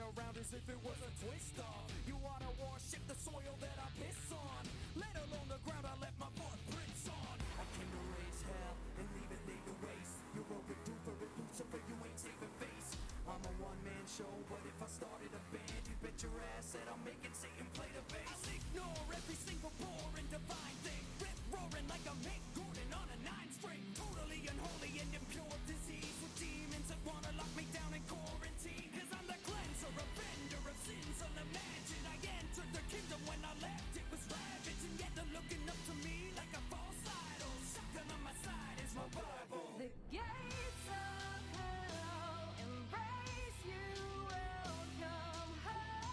around as if it was a twist off. You wanna worship the soil that I piss on, let alone the ground I left my footprints on. I came to raise hell and leave it laid to waste. You're overdue for it, Lucifer, you ain't saving face. I'm a one-man show, but if I started a band, you bet your ass that I'm making Satan play the bass. I'll ignore every single boring divine thing, rip roaring like a Mick Gordon on a 9-string. Totally unholy and impure disease with demons that wanna lock me down in quarantine. Cause I'm the cleanser, offender of sins unimagined. I entered the kingdom when I left, it was ravaged. And yet they're looking up to me like a false idol. Shotgun on my side is my Bible. The gates of hell embrace you, welcome home.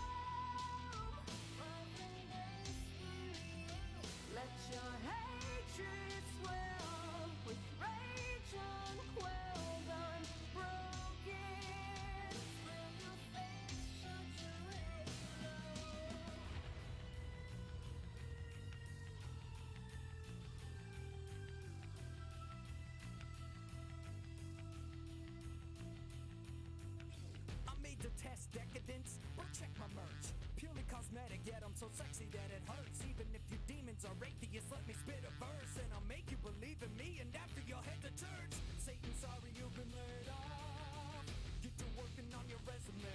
Let your hatred swell with rage unquelled, unbroken. Will your face shut your halo? I made the test decadence, but check my merch. Purely cosmetic, yet I'm so sexy that it hurts. Even if you demons are atheists, let me spit a verse, and I'll make you believe in me, and after you'll head to church. Satan, sorry you've been laid off. Get to working on your resume.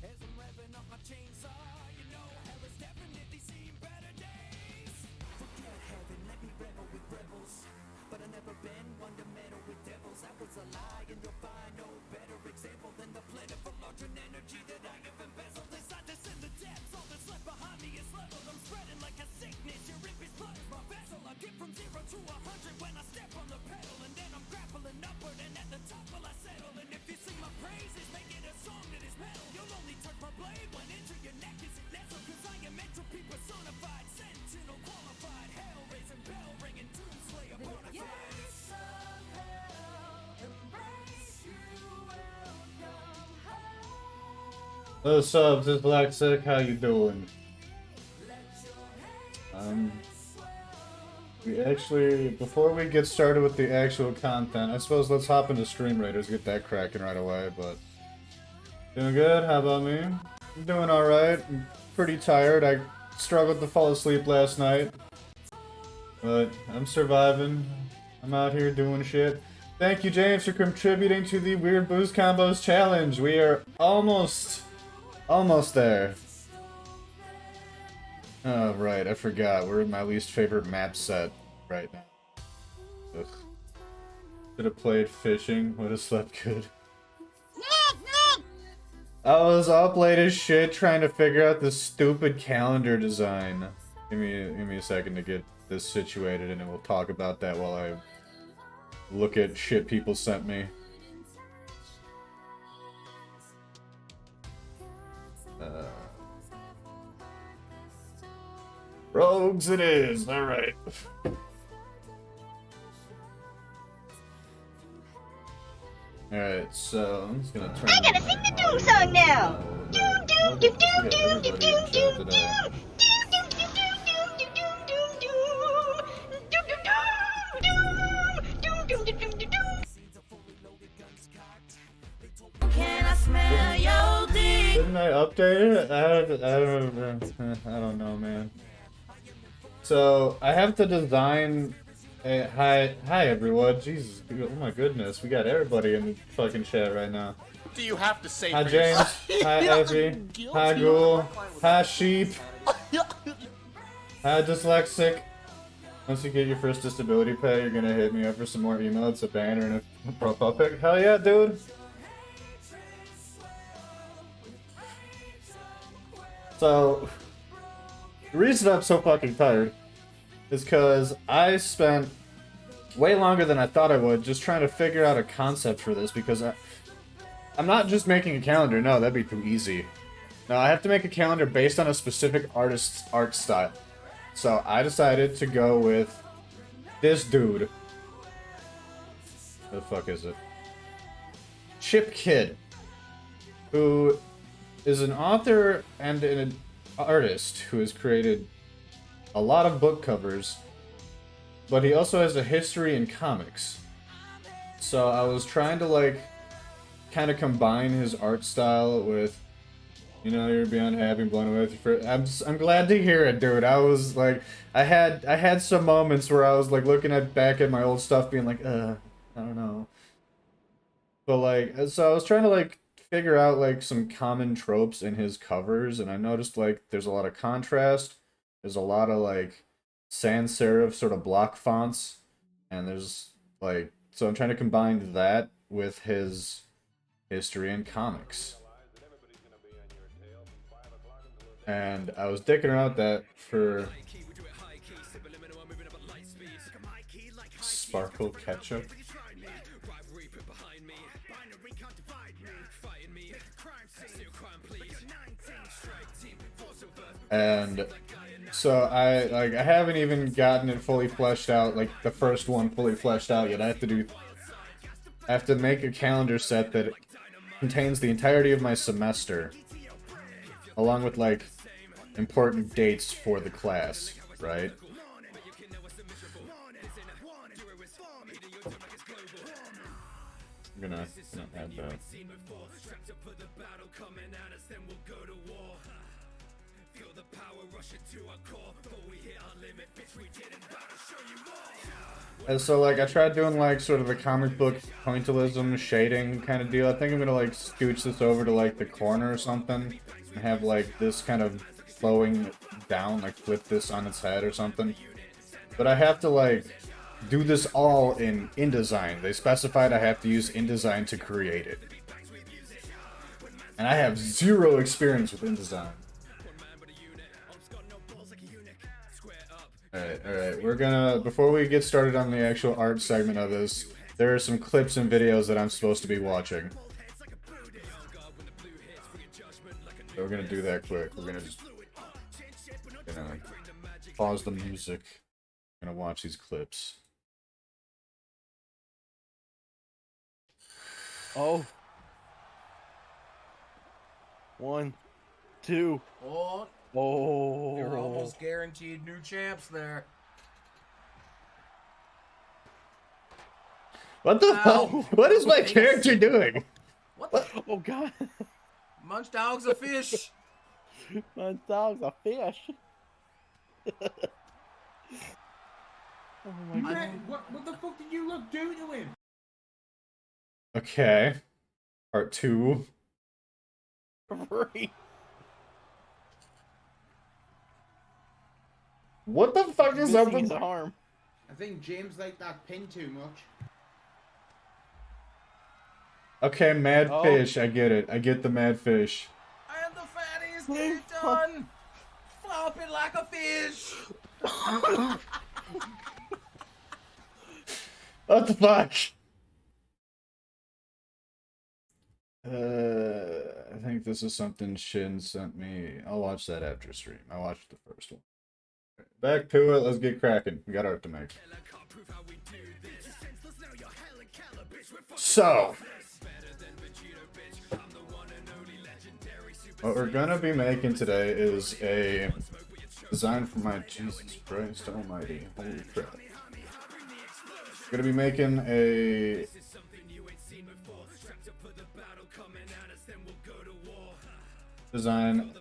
As I'm revving up my chainsaw, you know hell has definitely seen better days. Forget heaven, let me rebel with rebels. But I've never been one to meddle with devils. That was a lie, and you'll find no better example than the plentiful larger energy that I have embezzled. As I descend the depths, all that's left behind me is leveled. I'm spreading like a sickness, your rip is blood is my vessel. I get from 0 to 100 when I step on the pedal, and then I'm grappling upward, and at the top will I settle. And if you sing my praises, make it a song that is metal. You'll only touch my blade when into your neck is it nestled. Cause I am meant to be personified, sentinel qualified, hell raising, bell ringing, doomslayer bonafide. Gates of hell embrace you, welcome home. What's up, Dyslexic? How you doing? We actually, before we get started with the actual content, I suppose let's hop into Stream Raiders, get that cracking right away, but... Doing good, how about me? I'm doing alright, I'm pretty tired, I struggled to fall asleep last night. But I'm surviving, I'm out here doing shit. Thank you, James, for contributing to the Weird Boost Combos Challenge. We are almost there. Oh, right, I forgot. We're in my least favorite map set right now. Ugh. Should have played fishing, would have slept good. I was up late as shit trying to figure out this stupid calendar design. Give me a second to get this situated, and then we'll talk about that while I look at shit people sent me. Rogues it is, alright. Alright, so I'm just gonna turn. I gotta sing the Doom song now! Doom, doom, doom, doom, doom, doom, doom, doom, doom! Can I smell your dick? Didn't I update it? I don't know, man. So I have to design a hi everyone. Jesus, oh my goodness, we got everybody in the fucking chat right now. Do you have to say Hi for James, yourself? hi Evie, hi Ghoul, hi Sheep, hi Dyslexic. Once you get your first disability pay, you're gonna hit me up for some more emotes, a banner, and a profile pic. Hell yeah, dude! So, the reason I'm so fucking tired is because I spent way longer than I thought I would just trying to figure out a concept for this, because I'm not just making a calendar, no, that'd be too easy. No, I have to make a calendar based on a specific artist's art style. So I decided to go with this dude. Who the fuck is it? Chip Kid, who is an author and an artist who has created a lot of book covers, but he also has a history in comics. So I was trying to like kind of combine his art style with You know, you're beyond happy and blown away with your first. I'm glad to hear it, dude. I was like, I had some moments where I was like looking back at my old stuff, being like, I don't know. But like, so I was trying to like figure out like some common tropes in his covers, and I noticed like there's a lot of contrast. There's a lot of like sans serif sort of block fonts, and there's like, so I'm trying to combine that with his history and comics. And I was dicking around with that for Sparkle Ketchup. And so I haven't even gotten it fully fleshed out, like the first one fully fleshed out yet. I have to make a calendar set that contains the entirety of my semester, along with like important dates for the class, right? I'm gonna add that. And so like I tried doing like sort of a comic book pointillism shading kind of deal. I think I'm gonna like scooch this over to like the corner or something and have like this kind of flowing down, like flip this on its head or something. But I have to like do this all in InDesign. They specified I have to use InDesign to create it. And I have zero experience with InDesign. Alright, we're gonna, before we get started on the actual art segment of this, there are some clips and videos that I'm supposed to be watching. So we're gonna do that quick. We're gonna just, pause the music. I'm gonna watch these clips. Oh. 1, 2. Oh, Oh. you're almost guaranteed new champs there. What the Ow. fuck? What is my character doing? What the? Oh god. Munch-Dawg's a fish. Munch-Dawg's a fish. Oh my god. Man, what the fuck did you look do to him? Okay. Part 2. Free. What the fuck is up Missing with his arm. I think James liked that pin too much. Okay, mad Oh. fish. I get it. I get the mad fish. And the fatties get it done. Flopping like a fish. What the fuck? I think this is something Shin sent me. I'll watch that after stream. I watched the first one. Back to it. Let's get cracking. We got art to make. So, what we're gonna be making today is a design for my Jesus Christ Almighty. Holy crap. Gonna be making a design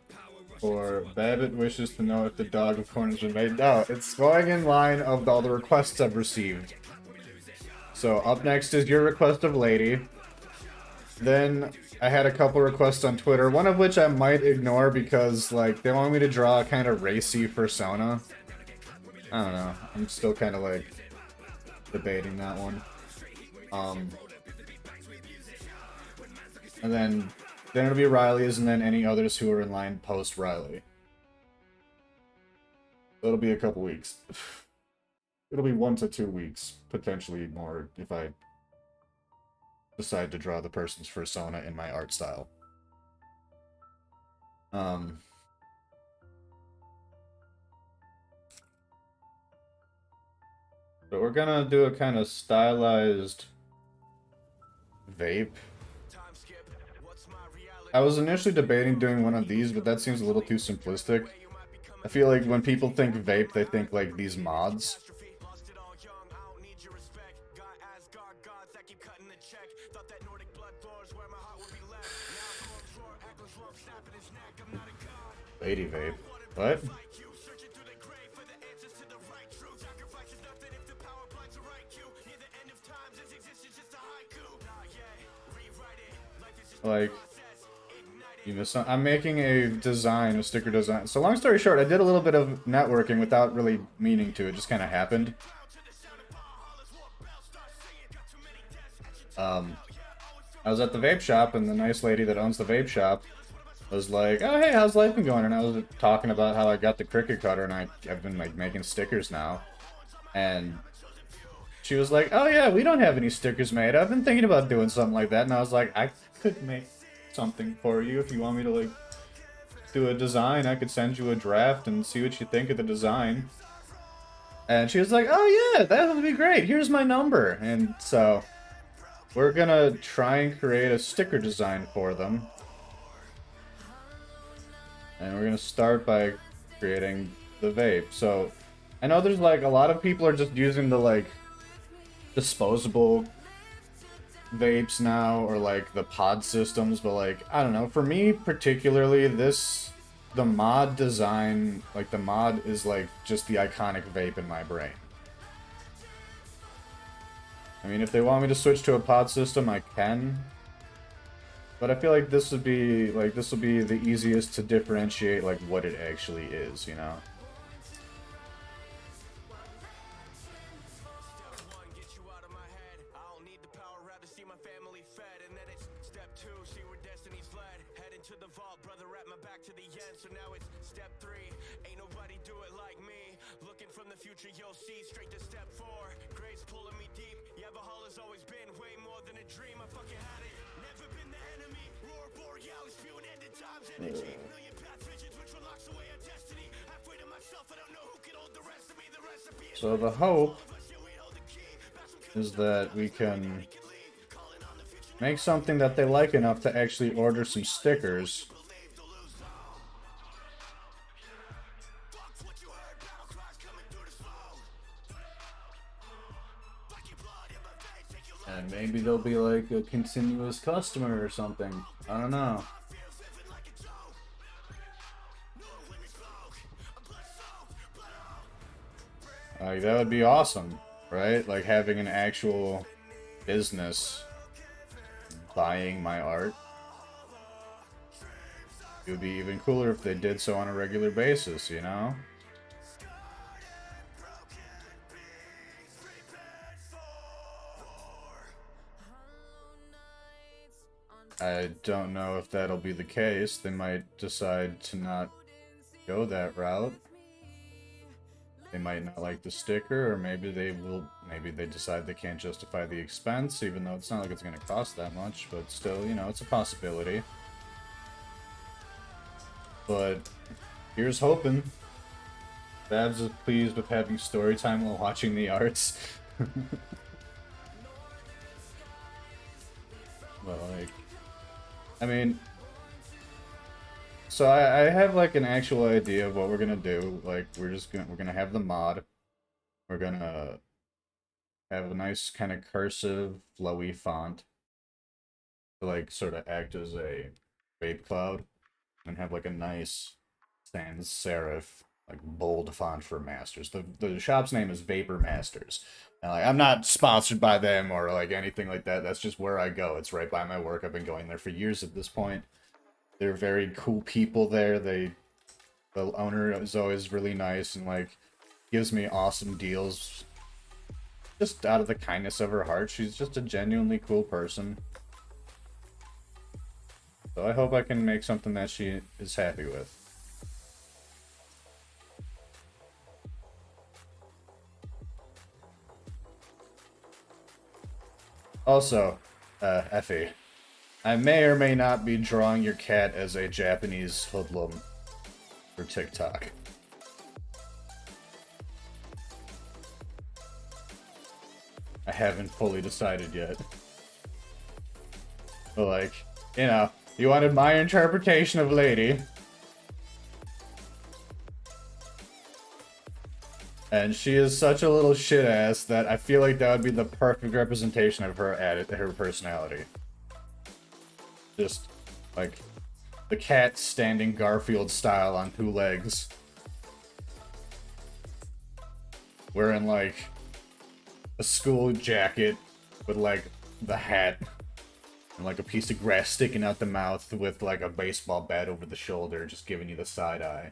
for Babbitt wishes to know if the dog of corn has been made. No, it's going in line of all the requests I've received. So up next is your request of Lady. Then I had a couple requests on Twitter, one of which I might ignore because like they want me to draw a kind of racy persona. I don't know. I'm still kind of like debating that one. And then it'll be Riley's, and then any others who are in line post Riley. It'll be a couple weeks. It'll be 1 to 2 weeks, potentially more, if I decide to draw the person's persona in my art style. But we're gonna do a kind of stylized vape. I was initially debating doing one of these, but that seems a little too simplistic. I feel like when people think vape, they think like these mods. Lady vape. What? Like, you missed some. I'm making a design, a sticker design. So long story short, I did a little bit of networking without really meaning to. It just kind of happened. I was at the vape shop, and the nice lady that owns the vape shop was like, "Oh, hey, how's life been going?" And I was talking about how I got the cricket cutter, and I've been like making stickers now. And she was like, "Oh yeah, we don't have any stickers made. I've been thinking about doing something like that." And I was like, "I could make something for you if you want me to like do a design. I could send you a draft and see what you think of the design." And she was like, "Oh yeah, that would be great. Here's my number." And so we're gonna try and create a sticker design for them. And we're gonna start by creating the vape. So I know there's like a lot of people are just using the like disposable vapes now, or like the pod systems, but like I don't know, for me particularly, the mod design, like the mod is like just the iconic vape in my brain. I mean, if they want me to switch to a pod system, I can, but I feel like this will be the easiest to differentiate like what it actually is, you know. So the hope is that we can make something that they like enough to actually order some stickers. And maybe they'll be like a continuous customer or something. I don't know. Like, that would be awesome, right? Like, having an actual business buying my art. It would be even cooler if they did so on a regular basis, you know? I don't know if that'll be the case. They might decide to not go that route. They might not like the sticker, or maybe they decide they can't justify the expense, even though it's not like it's going to cost that much, but still, you know, it's a possibility. But here's hoping. Babs is pleased with having story time while watching the arts. Well, like, I mean, so I have like an actual idea of what we're gonna do. Like, we're gonna have the mod. We're gonna have a nice kind of cursive, flowy font to like sort of act as a vape cloud, and have like a nice sans serif, like bold font for Masters. The shop's name is Vapor Masters. And, like, I'm not sponsored by them or like anything like that. That's just where I go. It's right by my work. I've been going there for years at this point. They're very cool people there. The owner is always really nice and like gives me awesome deals just out of the kindness of her heart. She's just a genuinely cool person. So I hope I can make something that she is happy with. Also, Effie, I may or may not be drawing your cat as a Japanese hoodlum for TikTok. I haven't fully decided yet. But like, you know, you wanted my interpretation of Lady. And she is such a little shit ass that I feel like that would be the perfect representation of her personality. Just like The cat standing Garfield style on two legs. Wearing, like, a school jacket with, like, the hat. And, like, a piece of grass sticking out the mouth with, like, a baseball bat over the shoulder, just giving you the side eye.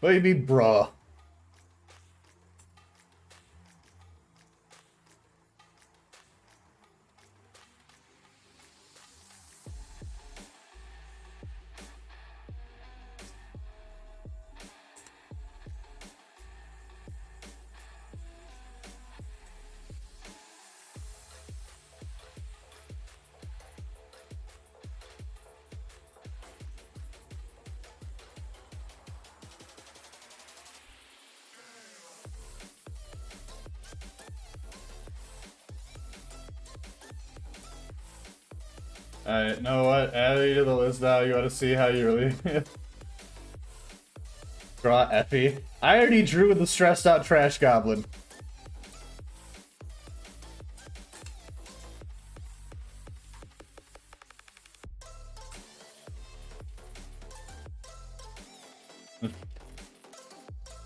Baby bruh. Alright, know what? Add you to the list now. You want to see how you really draw Effie. I already drew the stressed out trash goblin.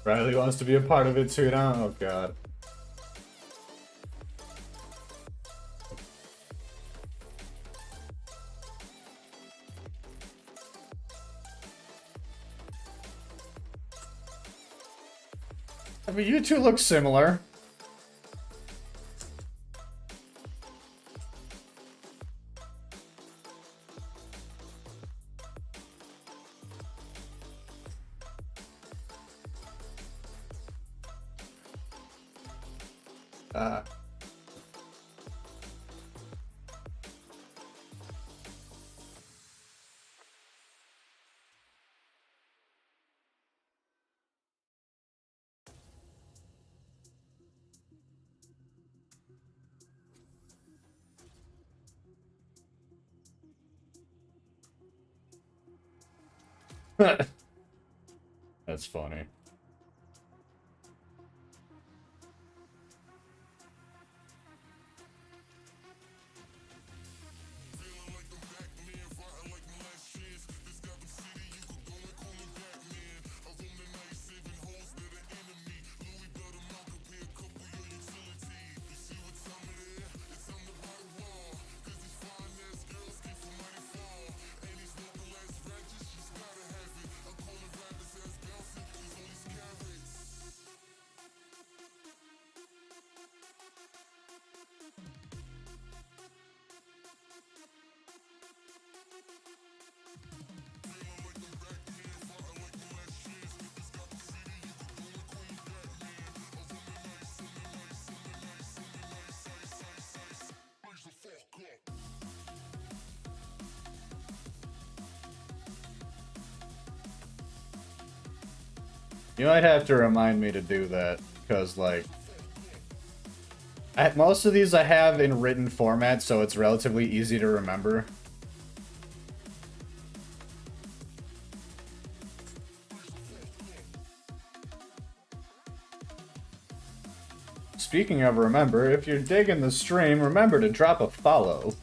Riley wants to be a part of it too now. Oh god. I mean, you two look similar. That's funny. You might have to remind me to do that, because, like, most of these I have in written format, so it's relatively easy to remember. Speaking of remember, if you're digging the stream, remember to drop a follow.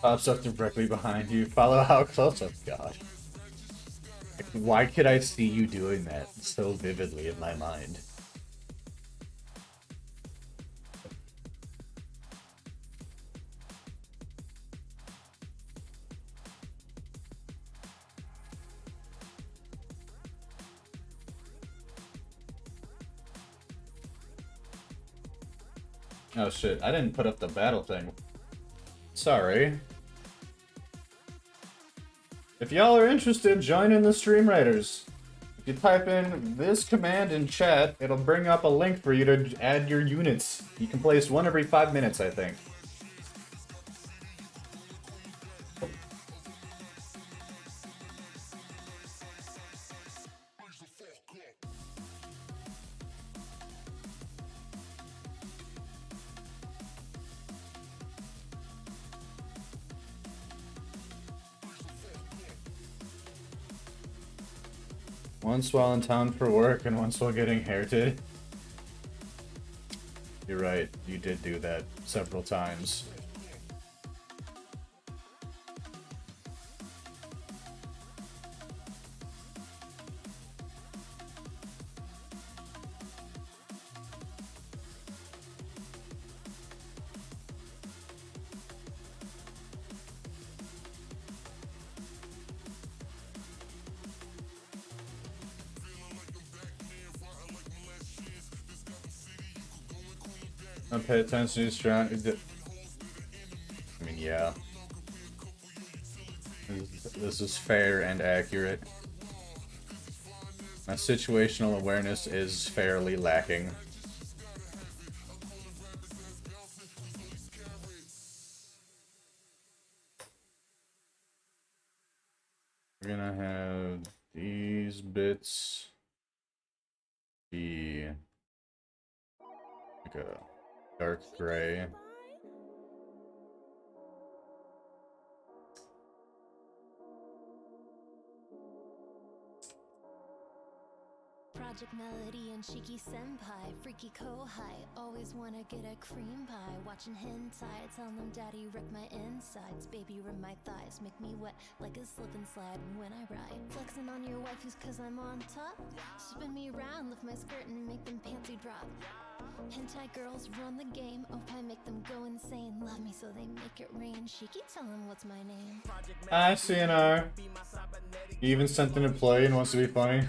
Pops up directly behind you. Follow how close. Oh god. Why could I see you doing that so vividly in my mind? Oh shit, I didn't put up the battle thing. Sorry. If y'all are interested, join in the stream writers. If You type in this command in chat, it'll bring up a link for you to add your units. You can place one every 5 minutes, I think. Once while in town for work and once while getting hair did. You're right, you did do that several times. Don't pay attention to strong. I mean, yeah. This is fair and accurate. My situational awareness is fairly lacking. We're gonna have these bits be like a dark gray. Project Melody and Cheeky Senpai, Freaky Kohai, always wanna get a cream pie. Watching hentai, tell them daddy wreck my insides. Baby rub my thighs, make me wet like a slip and slide when I ride. Flexing on your wifeys cause I'm on top. Spin me around, lift my skirt and make them panty drop. Hentai girls run the game, Opie make them go insane. Love me so they make it rain. Cheeky, tell them what's my name. Hi, CNR. He even sent an employee and wants to be funny.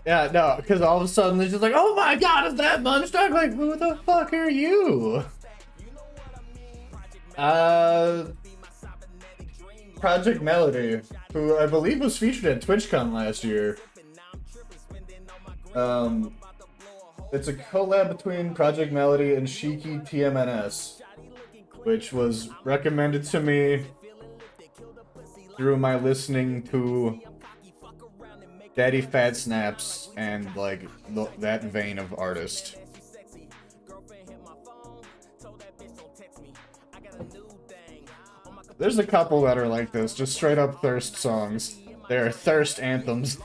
Yeah, no, because all of a sudden they're just like, oh my god, is that Munch-Dawg? Like, who the fuck are you? Project Melody, who I believe was featured at TwitchCon last year. It's a collab between Project Melody and Cheeky TMNS, which was recommended to me through my listening to Daddy Fat Snaps and like that vein of artist. There's a couple that are like this, just straight up thirst songs. They are thirst anthems.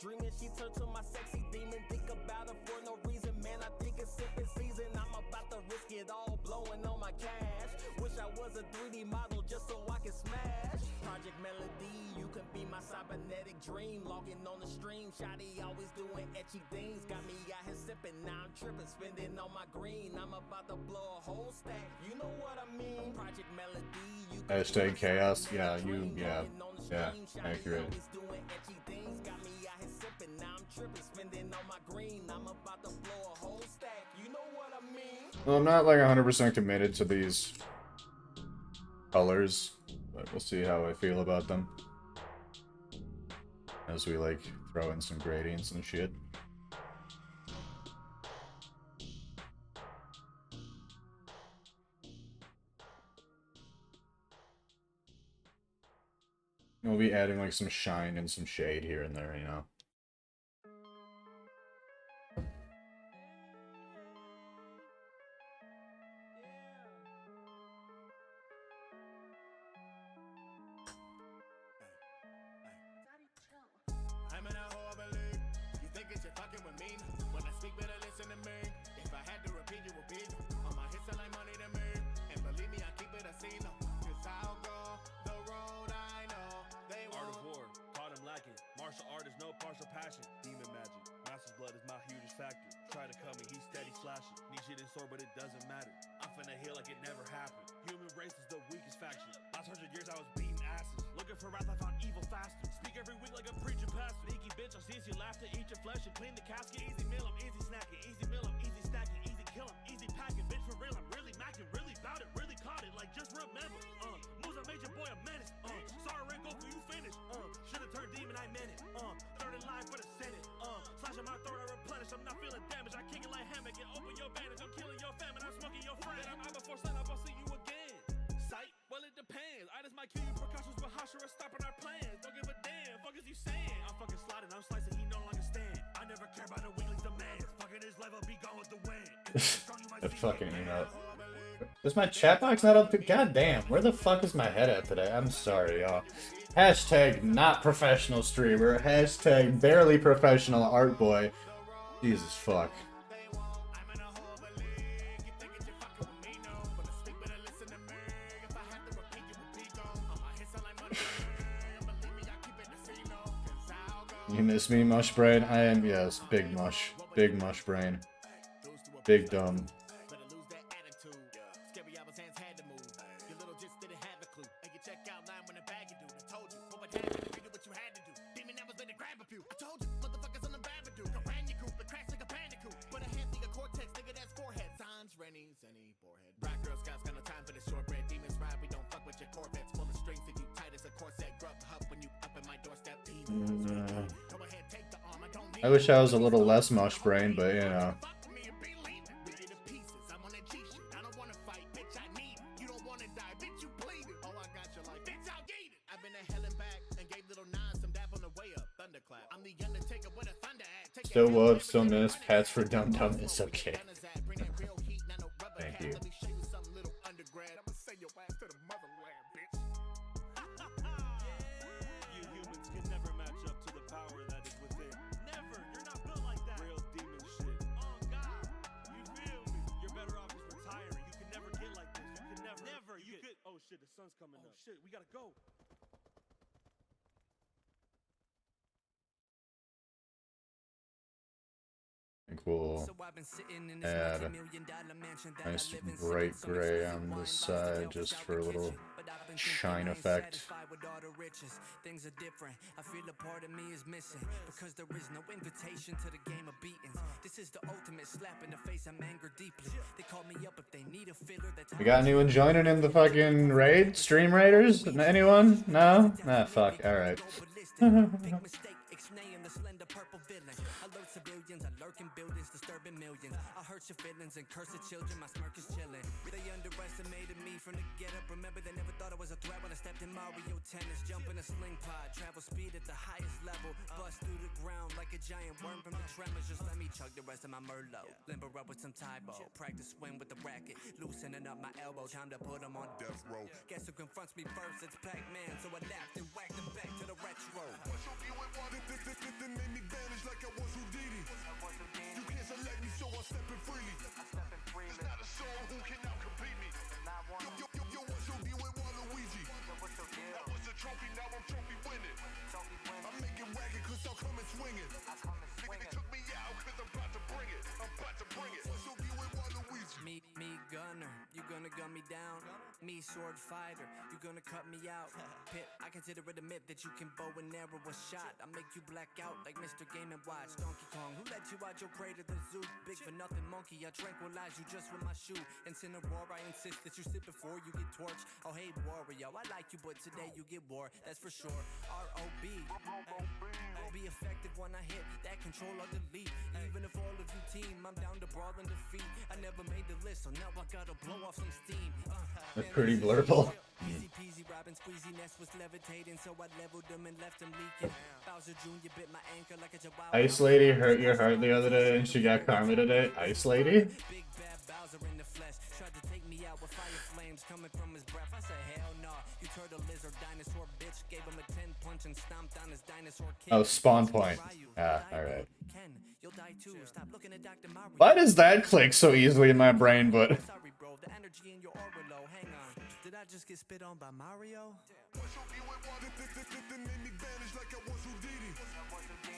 Dreaming, she turned to my sexy demon. Think about her for no reason, man. I think it's sipping season. I'm about to risk it all, blowing on my cash. Wish I was a 3D model just so I can smash. Project Melody, you can be my cybernetic dream. Logging on the stream, Shotty always doing etchy things. Got me out here sipping, now I'm tripping, spending on my green. I'm about to blow a whole stack. You know what I mean? Project Melody, you can Hashtag chaos. Yeah, accurate. Well, I'm not like 100% committed to these colors, but we'll see how I feel about them as we like throw in some gradients and shit. We'll be adding like some shine and some shade here and there, you know. Eat your flesh and clean the casket. Easy meal, I'm easy snacking. That fucking email. Is my chat box not up? God damn, where the fuck is my head at today? I'm sorry, y'all. Hashtag not professional streamer. Hashtag barely professional art boy. Jesus fuck. You miss me, mush brain? I am, yes, big mush. Big mush brain. Big dumb. I wish I was a little less mush brain, but you know. Still love, still miss, pats for dum dum, it's okay. Thank you. Oh shit, the sun's coming up. Shit, we gotta go. Cool. Add nice bright gray on this side just for a little shine effect. Things are different. I feel a part of me is missing because there is no invitation to the game of beatings. This is the ultimate slap in the face. I'm angered deeply. They call me up if they need a filler. We got anyone joining in the fucking raid? Stream raiders? Anyone? No? Ah, fuck. Alright. Big mistake, ixnaying the slender purple villain. Alert civilians, I lurk in buildings, disturbing millions. I hurt your feelings and curse the children, my smirk is chilling. They underestimated me from the get up. Remember, they never thought I was a threat when I stepped in Mario Tennis. Jump in a sling pod, travel speed at the highest level. Bust through the ground like a giant worm from the tremors. Just let me chug the rest of my Merlot. Limber up with some Tybo. Practice swing with the racket. Loosening up my elbow, time to put them on death row. Guess who confronts me first? It's Pac-Man, so I laughed and whacked him back to the retro. They made me vanish like I was Houdini. You can't select me, so I'm stepping freely. There's not a soul who can out-compete me. Yo, what's your deal with Waluigi? That was a trophy, now I'm trophy winning. I'm making ragged cause I'm coming swinging. They took me out cause I'm about to bring it. What's your deal with Waluigi? Me gunner, you gonna gun me down. Me sword fighter, you gonna cut me out. Pit, I consider it a myth that you can bow and arrow a shot. I make you black out like Mr. Game & Watch. Donkey Kong, who let you out your prey to the zoo? Big for nothing monkey, I tranquilize you just with my shoe. Incineroar, I insist that you sit before you get torched. Oh hey Wario, I like you but today you get war, that's for sure. R.O.B. I'll be effective when I hit that control or delete. Even if all of you team, I'm down to brawl and defeat. I never made the list, so now I gotta blow off some steam. That's pretty blurple. Easy peasy, Robin Squeezy nest was levitating, so I leveled them and left them leaking. Bowser Jr. bit my ankle like a chihuahua. Ice Lady hurt your heart the other day and she got karma today. Ice Lady? Big bad Bowser in the flesh tried to take me out with fire flames coming from his breath. I said hell no, you turtle lizard dinosaur bitch. Gave him a 10 punch and stomped on his dinosaur kid. Oh, spawn point. Ah, alright. Ken, you'll die too. Stop looking at Dr. Mario. Why does that click so easily in my brain, but... Sorry bro, the energy in your aura low. Hang on, did I just get spit on by Mario? What's your deal with Waluigi? They made me vanish like I was Houdini.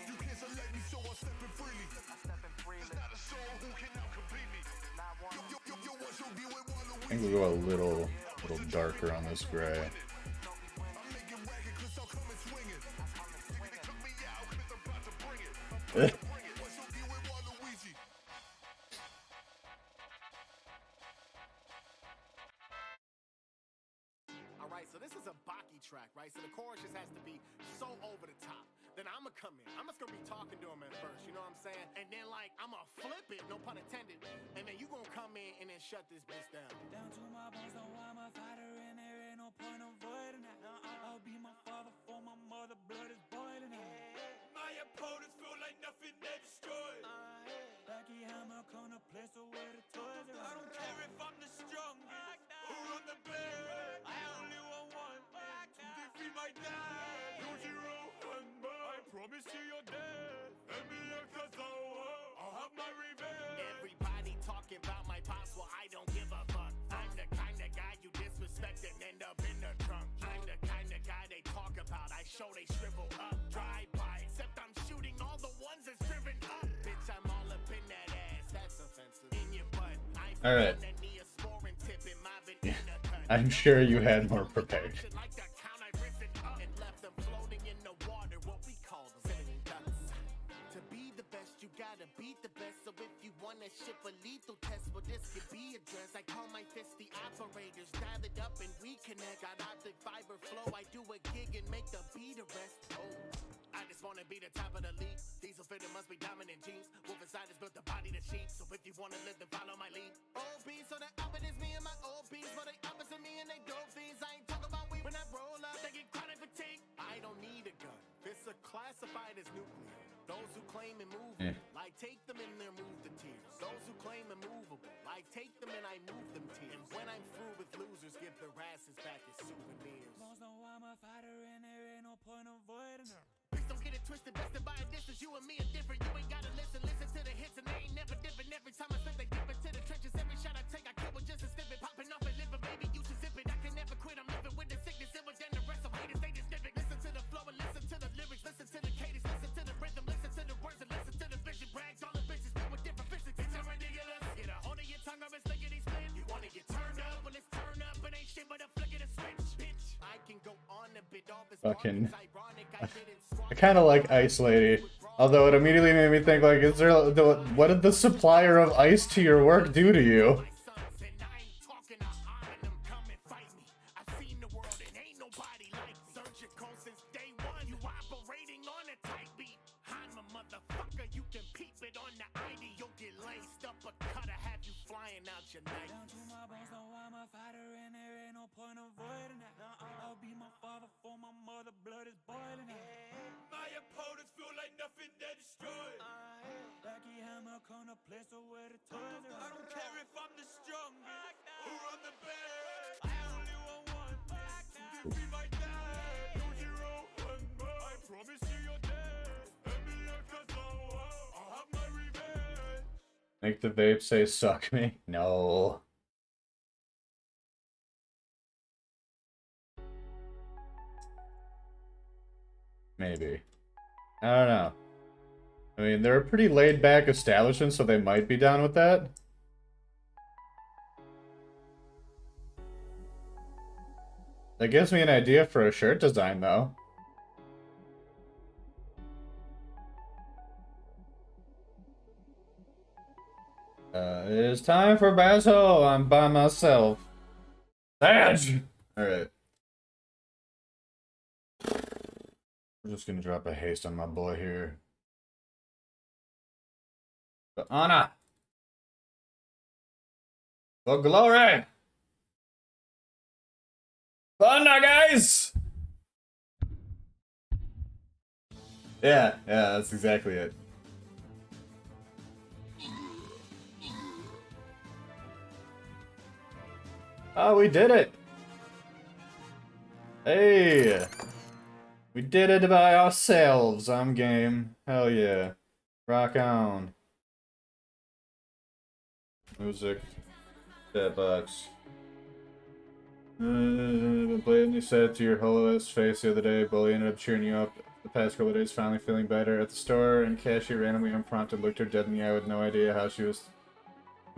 You can't select me, so I'm stepping freely. There's not a soul who can out-compete me. Yo, what's your deal with Waluigi? I think we'll go a little darker on this gray. I'm making ragged cause I'm coming swinging. They took me out cause I'm about to bring it. What's your deal with Waluigi? Alright, so this is a Baki track, right? So the chorus just has to be so over the top. Then I'ma come in. I'm just gonna be talking to him at first, you know what I'm saying? And then like I'ma flip it, no pun intended. And then you gonna come in and then shut this bitch down. Down to my bones, no I'm a fighter and there ain't no point avoiding that. I'll be my father for my mother, blood is boiling out. My opponents feel like nothing they destroyed. Becky Hammer about. I show they shrivel up, drive by, except I'm shooting all the ones that's driven up. Bitch, I'm all up in that ass. That's offensive. In your butt. All right. I'm sure you had more prepared. To be the best, you gotta beat the best. So if you want to ship a lethal test, well, this could be addressed. I call my fist the operators, dial it up and reconnect. Got optic fiber flow. I do a gig and make the beat arrest. Oh, I just wanna be the top of the league. Diesel fitter must be dominant jeans. Wolf inside has built the body to sheep. So if you wanna live, then follow my lead. Old bees, so the opposite is me and my old bees, but they opposite me and they dope fiends. I ain't talking about weed when I roll up, they get chronic fatigue. I don't need a gun. This is classified as nuclear. Those who claim immovable, I take them and they're moved to tears. Those who claim immovable, I take them and I move them tears. And when I'm through with losers, give their asses back as souvenirs. Most know I'm a fighter and there ain't no point avoiding her. Please don't get it twisted, bested by a distance. You and me are different. You ain't gotta listen to the hits, and they ain't never different. Every time I slip, they dip into the trenches. Every shot I take, I kill with just a snippet. Popping off and living, baby, you should zip it. I can never quit. I'm living with the sickness. It was then the rest of haters, they just nip it. Listen to the flow and listen to the lyrics. Listen to the cadence, listen to the rhythm, listen to the words and listen to the vision. Brags all the bitches filled with different physics. It's ridiculous. Get a hold of your tongue or it's lickety split. You wanna get turned up? Well, it's turn up. It ain't shit but a flick of the switch. Bitch, I can go on a bit off as Fucking. ironic. I kind of like Ice Lady, although it immediately made me think, like, is there, what did the supplier of ice to your work do to you? Down to my bones, know I'm a fighter and there ain't no point avoiding that. I'll be my father for my mother, blood is boiling out. My opponents feel like nothing, they're destroyed. Becky Hammer come to place where the toys are. I don't care if I'm the strongest or I'm the best. I only want one. Give me my dad. 201. I promise you you're dead. And me I'll have my revenge. Make the vape say suck me? No. Maybe. I don't know. I mean, they're a pretty laid-back establishment, so they might be down with that. That gives me an idea for a shirt design, though. It is time for battle. I'm by myself. Badge! Alright. We're just gonna drop a haste on my boy here. For honor! For glory! Honor, guys! Yeah, that's exactly it. Oh, we did it! Hey! We did it by ourselves, I'm game. Hell yeah. Rock on. Music. That box. Been blatantly said to your hollow-ass face the other day. Bully ended up cheering you up. The past couple of days, finally feeling better. At the store, and cashier randomly unprompted looked her dead in the eye with no idea who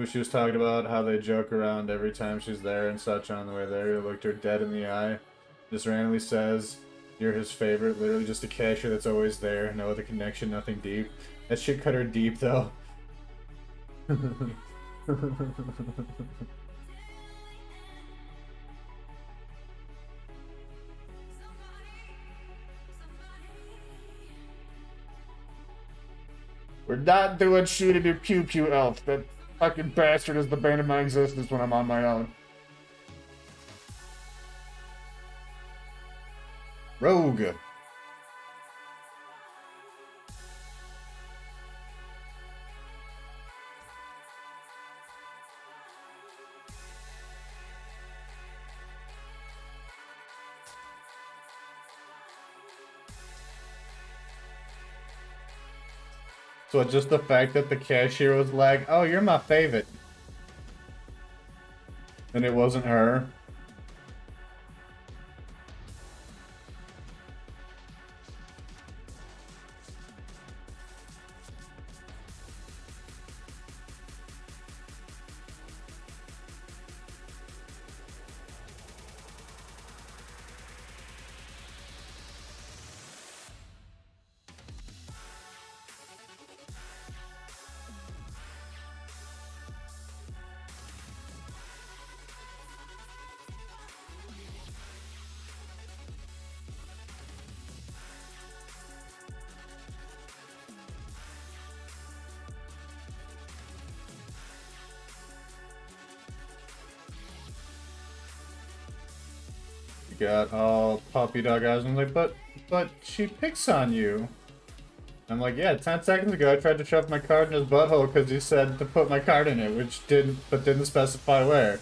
she was talking about, how they joke around every time she's there and such. On the way there, he looked her dead in the eye. Just randomly says, you're his favorite. Literally just a cashier that's always there. No other connection, nothing deep. That shit cut her deep, though. We're not doing shooting your pew pew elf. That fucking bastard is the bane of my existence when I'm on my own. Rogue. So just the fact that the cashier was like, oh, you're my favorite. And it wasn't her. got all puppy dog eyes. I'm like, but she picks on you. I'm like, yeah, 10 seconds ago I tried to shove my card in his butthole because he said to put my card in it, which didn't specify where.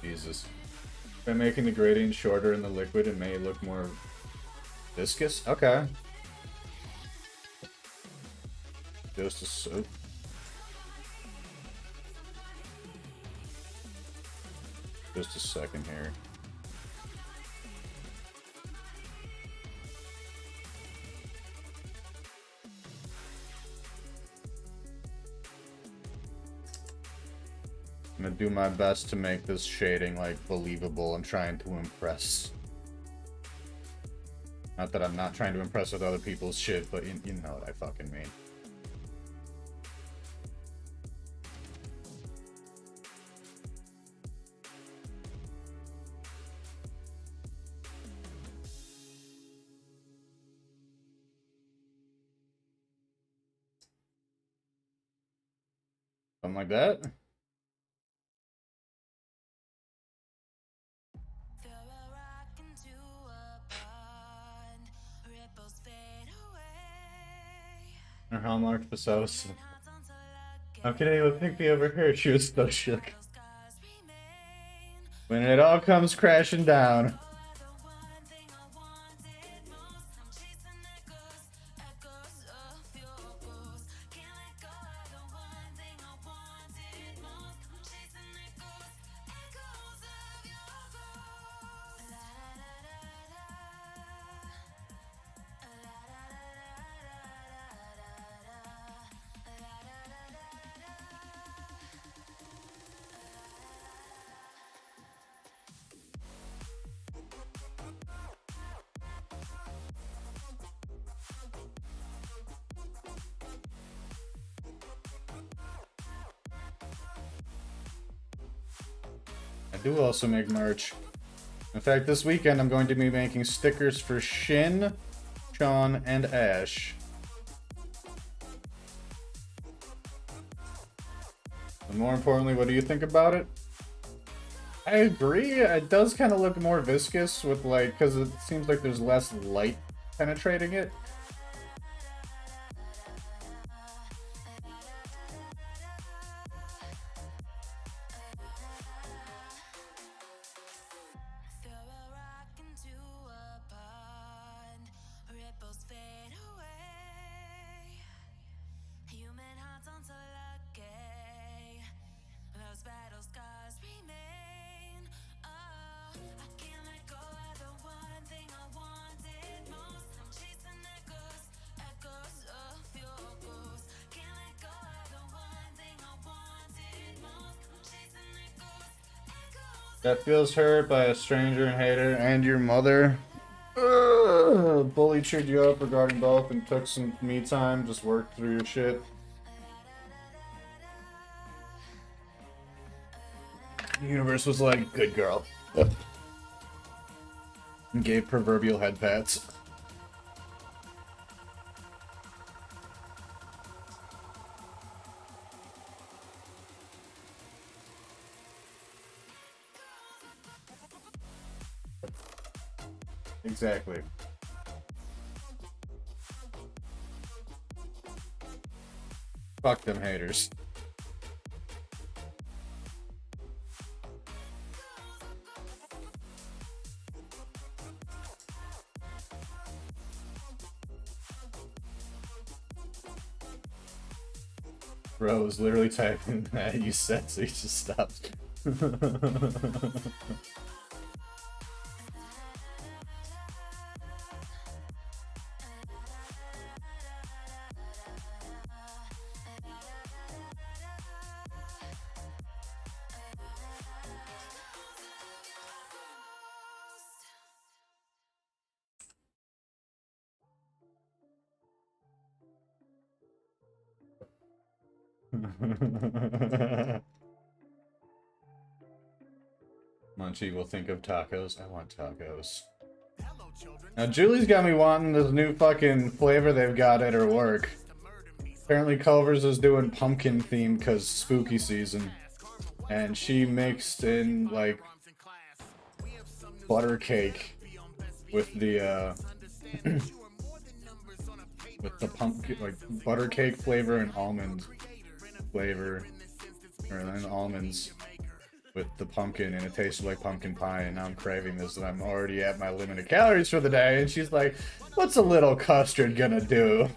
Jesus. By making the gradient shorter in the liquid, it may look more viscous. Okay. Just a soap. Just a second here. I'm gonna do my best to make this shading like believable. I'm trying to impress. Not that I'm not trying to impress with other people's shit, but you know what I fucking mean. Something like that. Or Hallmark Pasos. How can anyone pick me over her? She was so shook. When it all comes crashing down. I do also make merch. In fact, this weekend I'm going to be making stickers for Shin, Sean, and Ash. And more importantly, what do you think about it? I agree. It does kind of look more viscous with like, because it seems like there's less light penetrating it. That feels hurt by a stranger and hater and your mother. Bully cheered you up regarding both and took some me time, just worked through your shit. The universe was like, good girl. And gave proverbial head pats. Exactly. Fuck them haters. Bro was literally typing that you said, so he just stopped. Munchie will think of tacos. I want tacos. Now Julie's got me wanting this new fucking flavor they've got at her work. Apparently Culver's is doing pumpkin theme because spooky season. and she mixed in like butter cake with the with the pumpkin, like butter cake flavor and almond flavor, or then almonds with the pumpkin, and it tasted like pumpkin pie, and now I'm craving this and I'm already at my limited calories for the day, and she's like, what's a little custard gonna do?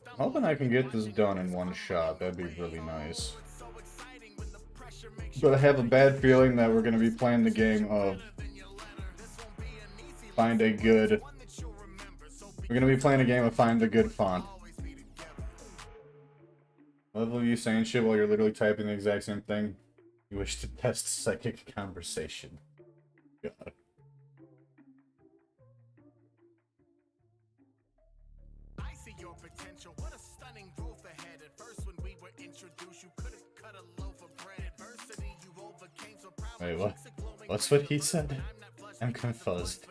I'm hoping I can get this done in one shot. That'd be really nice. But I have a bad feeling that we're going to be playing the game of find a good... We're going to be playing a game of find a good font. Level of you saying shit while you're literally typing the exact same thing. You wish to test psychic conversation. God. Wait, what? What's what he said? I'm confused.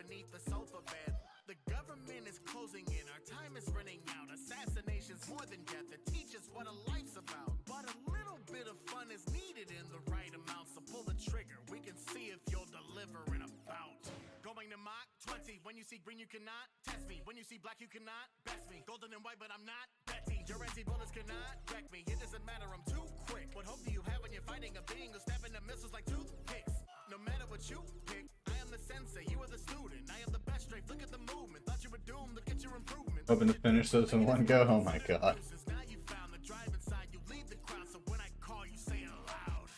The government is closing in. Our time is running out. Assassinations more than death. It teaches what a life's about. But a little bit of fun is needed in the right amount. So pull the trigger. We can see if you'll deliver in a bout. Going to Mach 20. When you see green, you cannot test me. When you see black, you cannot best me. Golden and white, but I'm not Betty. Your anti-bullets cannot wreck me. It doesn't matter, I'm too quick. What hope do you have when you're fighting a being who's snapping the missiles like toothpicks? No matter what you pick, I am the sensei, you are the student. I am the best strength, look at the movement. Thought you were doomed, look at your improvement. Hoping to finish this in one go. Oh my god. Now you found the drive inside, you lead the crowd, so when I call, you say it loud.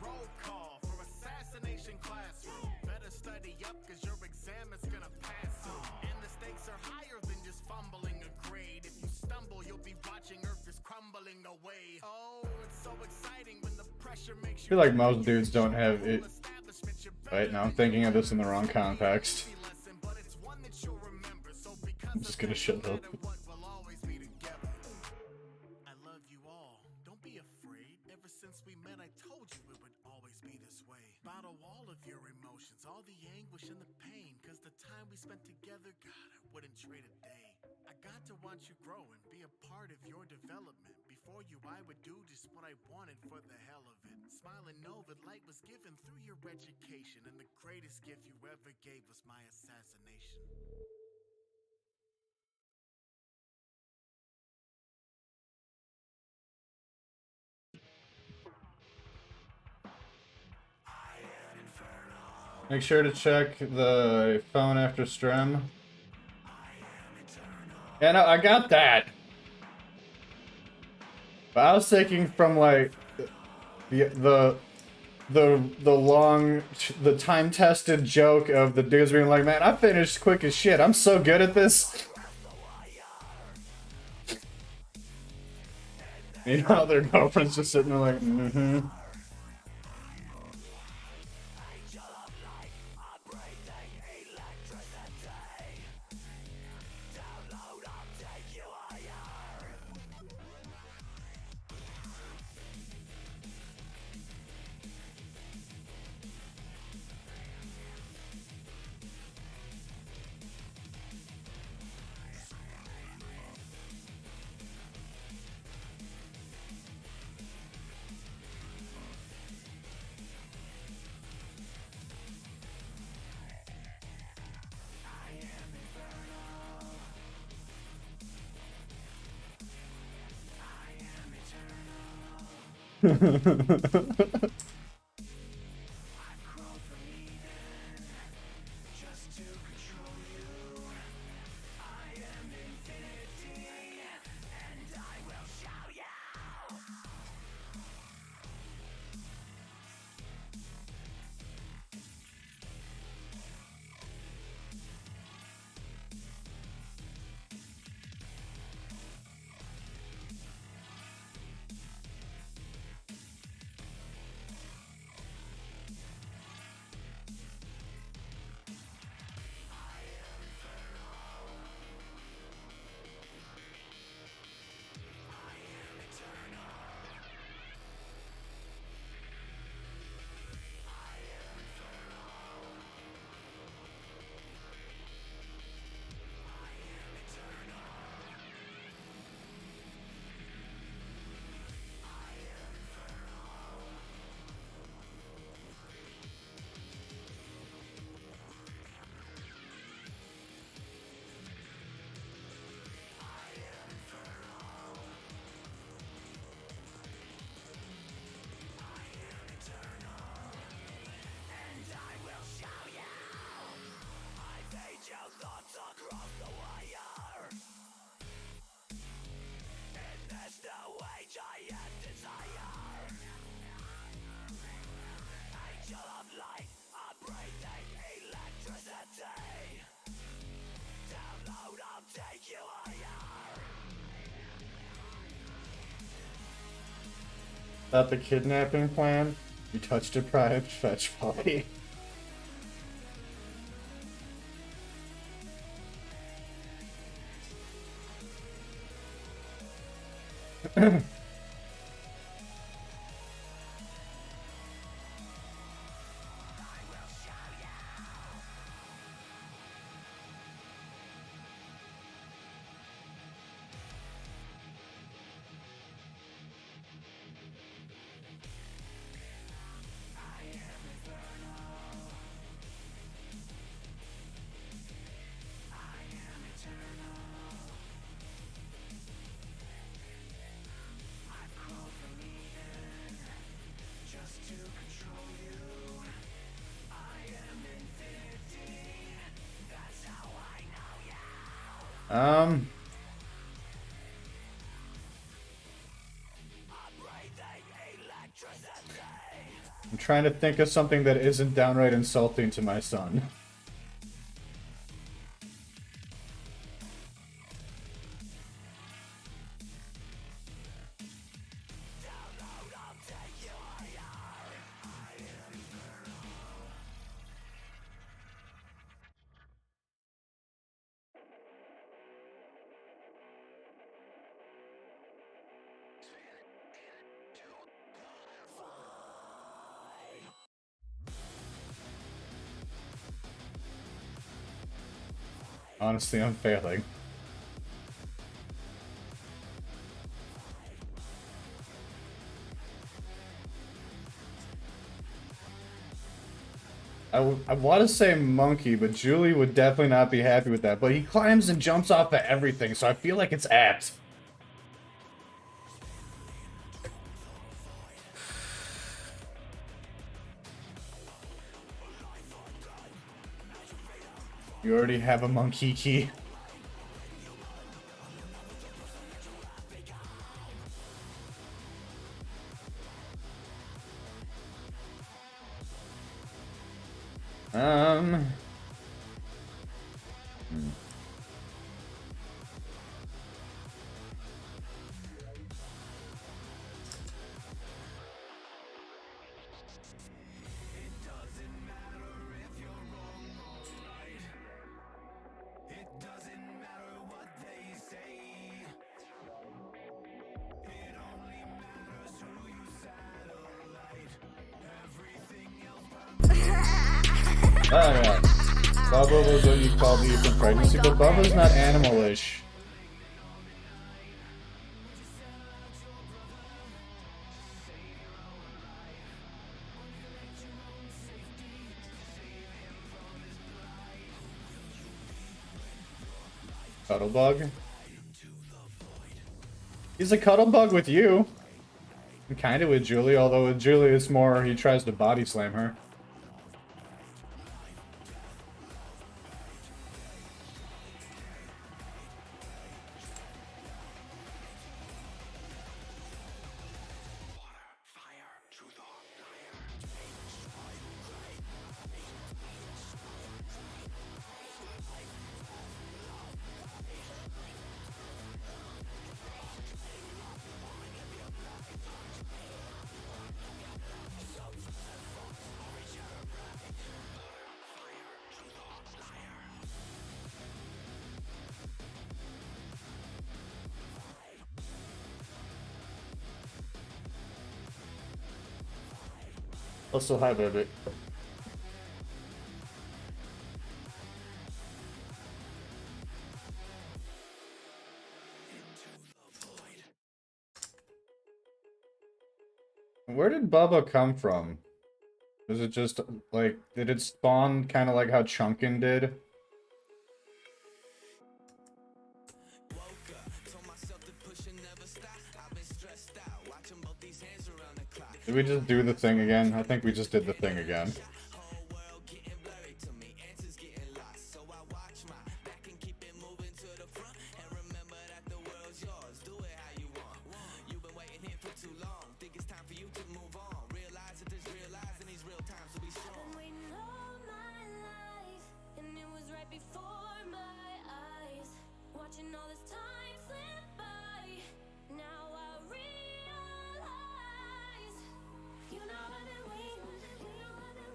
Roll call for assassination classroom. Better study up, cause your exam is gonna pass soon. And the stakes are higher than just fumbling a grade. If you stumble, you'll be watching Earth is crumbling away. Oh, it's so exciting when the pressure makes I you... feel like most dudes don't have it. Right now, I'm thinking of this in the wrong context. I'm just gonna shut up. I love you all. Don't be afraid. Ever since we met, I told you it would always be this way. Bottle all of your emotions, all the anguish and the pain. Cause the time we spent together, God, I wouldn't trade a day. I got to watch you grow and be a part of your development. Before you, I would do just what I wanted for the hell of it. Smile and know that light was given through your education, and the greatest gift you ever gave was my assassination. Make sure to check the phone after stream. Yeah, no, I got that. But I was thinking from like the time-tested joke of the dudes being like, man, I finished quick as shit. I'm so good at this. You know, their girlfriend's just sitting there like, mm-hmm. About the kidnapping plan? You touch deprived fetch puppy. I'm trying to think of something that isn't downright insulting to my son. Honestly, I'm failing. I want to say monkey, but Julie would definitely not be happy with that. But he climbs and jumps off of everything, so I feel like it's apt. You already have a monkey key. Alright. Bubba was what you called me from pregnancy, but Bubba's not animalish. Cuddlebug? He's a cuddlebug with you. I'm kinda with Julie, although with Julie it's more he tries to body slam her. Also, hi, baby. Where did Bubba come from? Was it just, like, did it spawn kind of like how Chunkin did? Did we just do the thing again? I think we just did the thing again.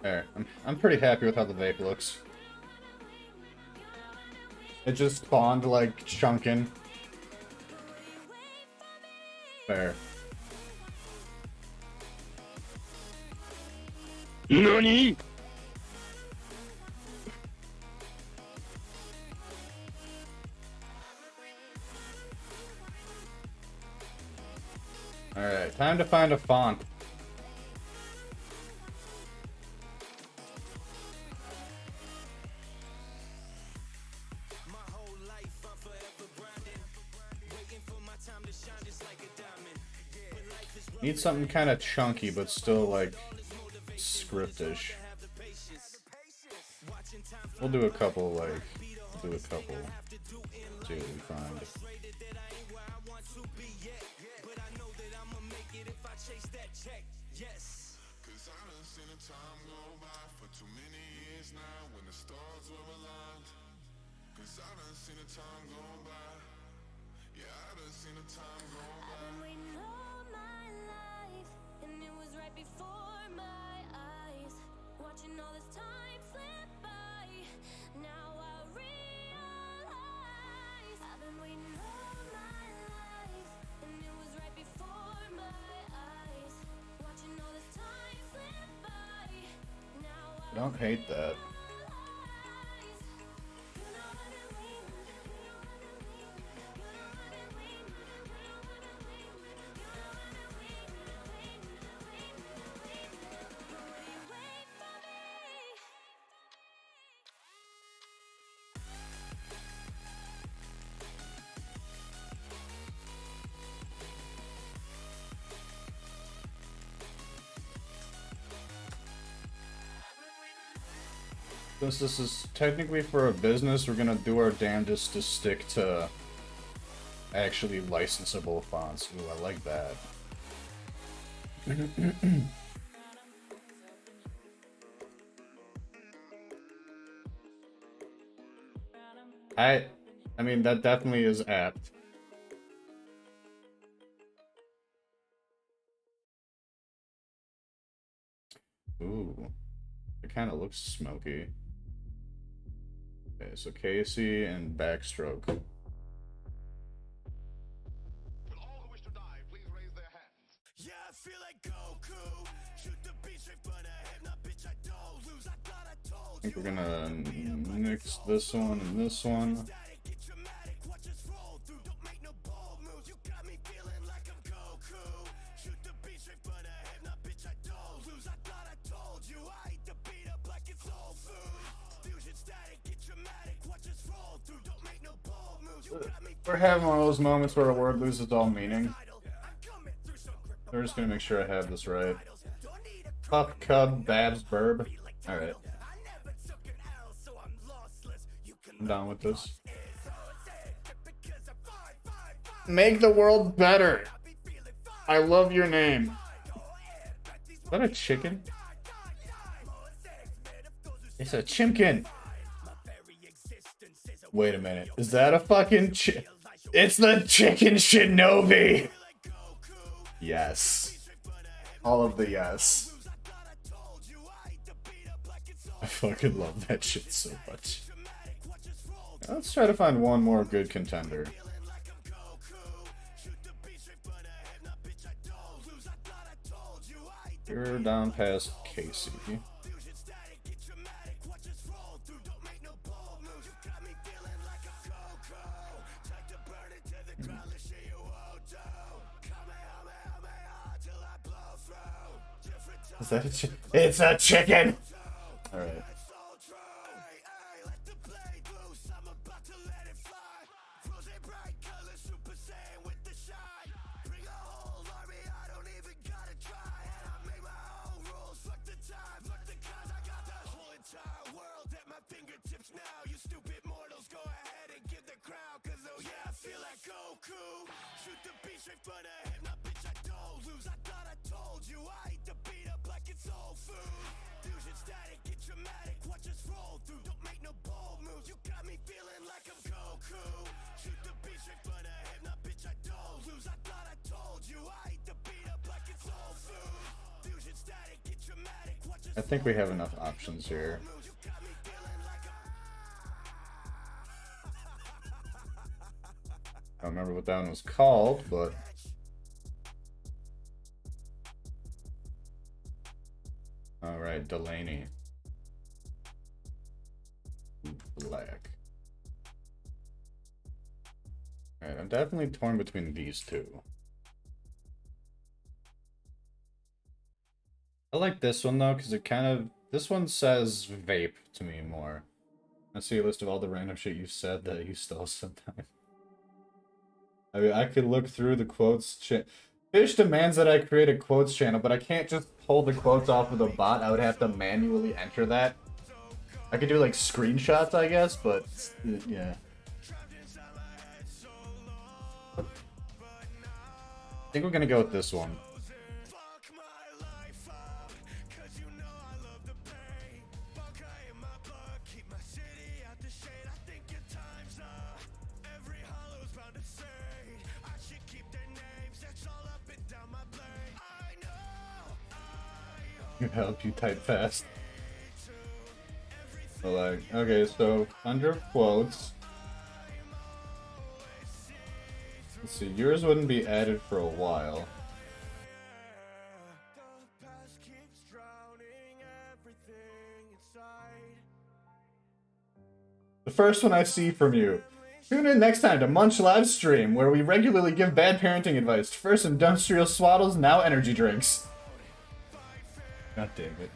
There, I'm pretty happy with how the vape looks. It just spawned like chunkin'. There. NANI?! Alright, time to find a font. Need something kind of chunky, but still like scriptish. We'll do a couple, like, see what we find. Cause I done seen the time go by for too many years now when the stars were aligned. Cause I done seen the time go by. Yeah, I done seen the time go by. I've been waiting all my life, and it was right before my eyes. Watching all this time slip by, now I realize. I've been waiting all my life, and it was right before my eyes. Watching all this time slip by, now I Don't hate that. Since this is technically for a business, we're gonna do our damnedest to stick to actually licensable fonts. Ooh, I like that. I mean, that definitely is apt. Ooh, it kind of looks smoky. Okay, so Casey and Backstroke. Yeah, I feel like Goku. Shoot the beat straight for the head. Nah, bitch, I don't lose. I thought I told I think we're gonna mix this one and this one. We're having one of those moments where a word loses all meaning. We're just gonna make sure I have this right. Pup, Cub, Babs, Burb. Alright. I'm down with this. Make the world better! I love your name. Is that a chicken? It's a chimkin! Wait a minute. Is that a fucking It's the chicken shinobi! Yes. All of the yes. I fucking love that shit so much. Let's try to find one more good contender. You're down past Casey. Is that a chicken? It's a chicken! Alright. Watch I think we have enough options here. I don't remember what that one was called, but all right, Delaney. Black. All right, I'm definitely torn between these two. I like this one though, because it kind of, this one says vape to me more. I see a list of all the random shit you said that you still sometimes. I mean, I could look through the quotes. Fish demands that I create a quotes channel, but I can't just pull the quotes off of the bot. I would have to manually enter that. I could do like screenshots, I guess, but yeah. I think we're gonna go with this one. Help you type fast. So like, okay, so under quotes, let's see, yours wouldn't be added for a while. The first one I see from you. Tune in next time to Munch live stream, where we regularly give bad parenting advice. First industrial swaddles, now energy drinks. God damn it.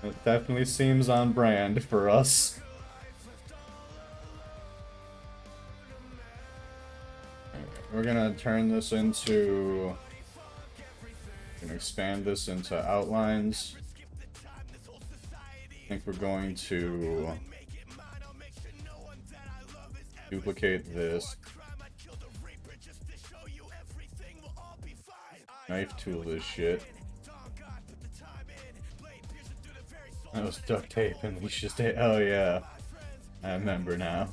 It definitely seems on brand for us. We're gonna turn this into... gonna expand this into outlines. I think we're going to duplicate this. Knife tool this shit. That was duct tape and leashes tape. Oh yeah, I remember now.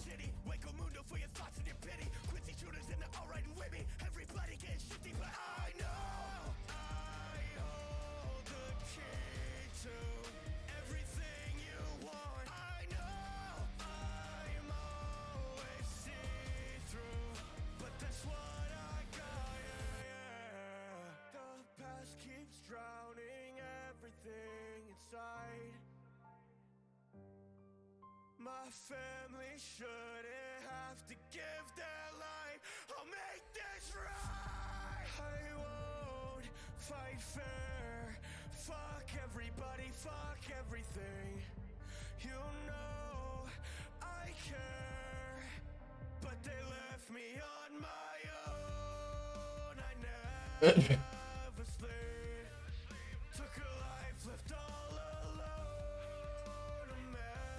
My family shouldn't have to give their life. I'll make this right. I won't fight fair. Fuck everybody, fuck everything. You know I care, but they left me on my own. I never sleep. Took a life, left all alone. A memory.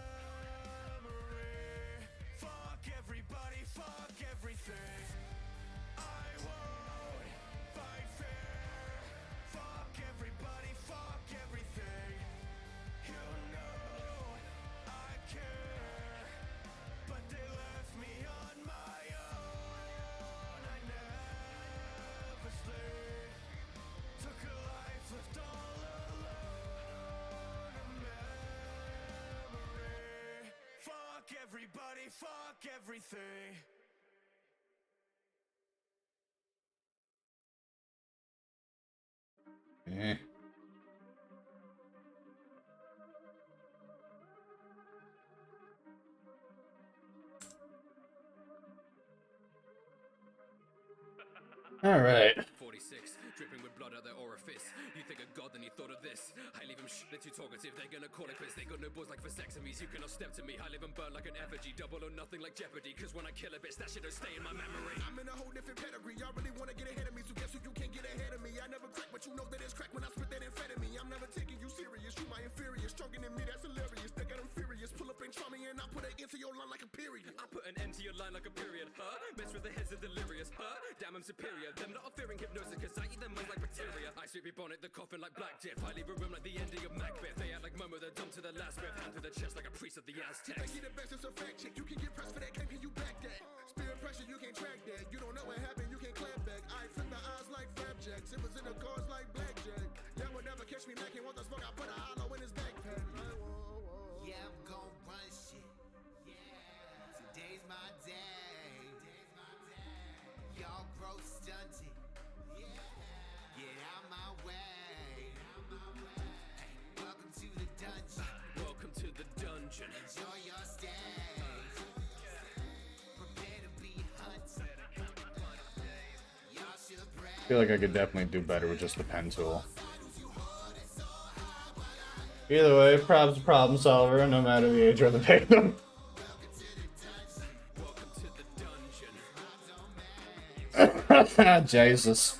Fuck everybody, fuck everything. I won't fight fair. Fuck everybody, fuck everything. You know I care, but they left me on my own. I never sleep. Took a life, left all alone. A memory. Fuck everybody, fuck everything. Eh. All right. 46, dripping with blood out their orifice. You think of God, then you thought of this. I leave them they're too talkative, they're gonna call it quits. They got no balls like vasectomies, you cannot step to me. I live and burn like an effigy, double or nothing like Jeopardy. Cause when I kill a bitch, that shit don't stay in my memory. I'm in a whole different pedigree. Y'all really wanna get ahead of me, so guess who you can't get ahead of me. I never crack, but you know that it's crack when I spit that amphetamine. I'm never taking you serious, you my inferior. Stronger than me, that's hilarious. They got them furious. Pull up and try me and I put an end to your line like a period. I put an end to your line like a period, huh? Mess with the heads of delirious, huh? Damn, I'm superior. Them not fearing hypnosis, cause I eat them like bacteria. I sweep your bonnet, the coffin like black dip. I leave a room like the ending of Macbeth. They act like Momo, they're dumb to the last breath. Hand to the chest like a priest of the Aztecs. Think you the best, it's a fact check. You can get pressed for that, can you back that? Spirit pressure, you can't track that. You don't know what happened, you can't clap back. I flip the eyes like flapjacks. It was in the cars like blackjack. Y'all would never catch me lacking. Want the smoke, I put a hollow in his backpack. Yeah, I'm gon' run shit. Yeah, today's my day. Y'all grow stunted. Get out my way. Hey, welcome to the dungeon. Welcome to the dungeon. Enjoy your stay. Prepare to be hunted. Y'all should brag. I feel like I could definitely do better with just the pen tool. Either way, Prob's a problem solver, no matter the age or the victim. Jesus.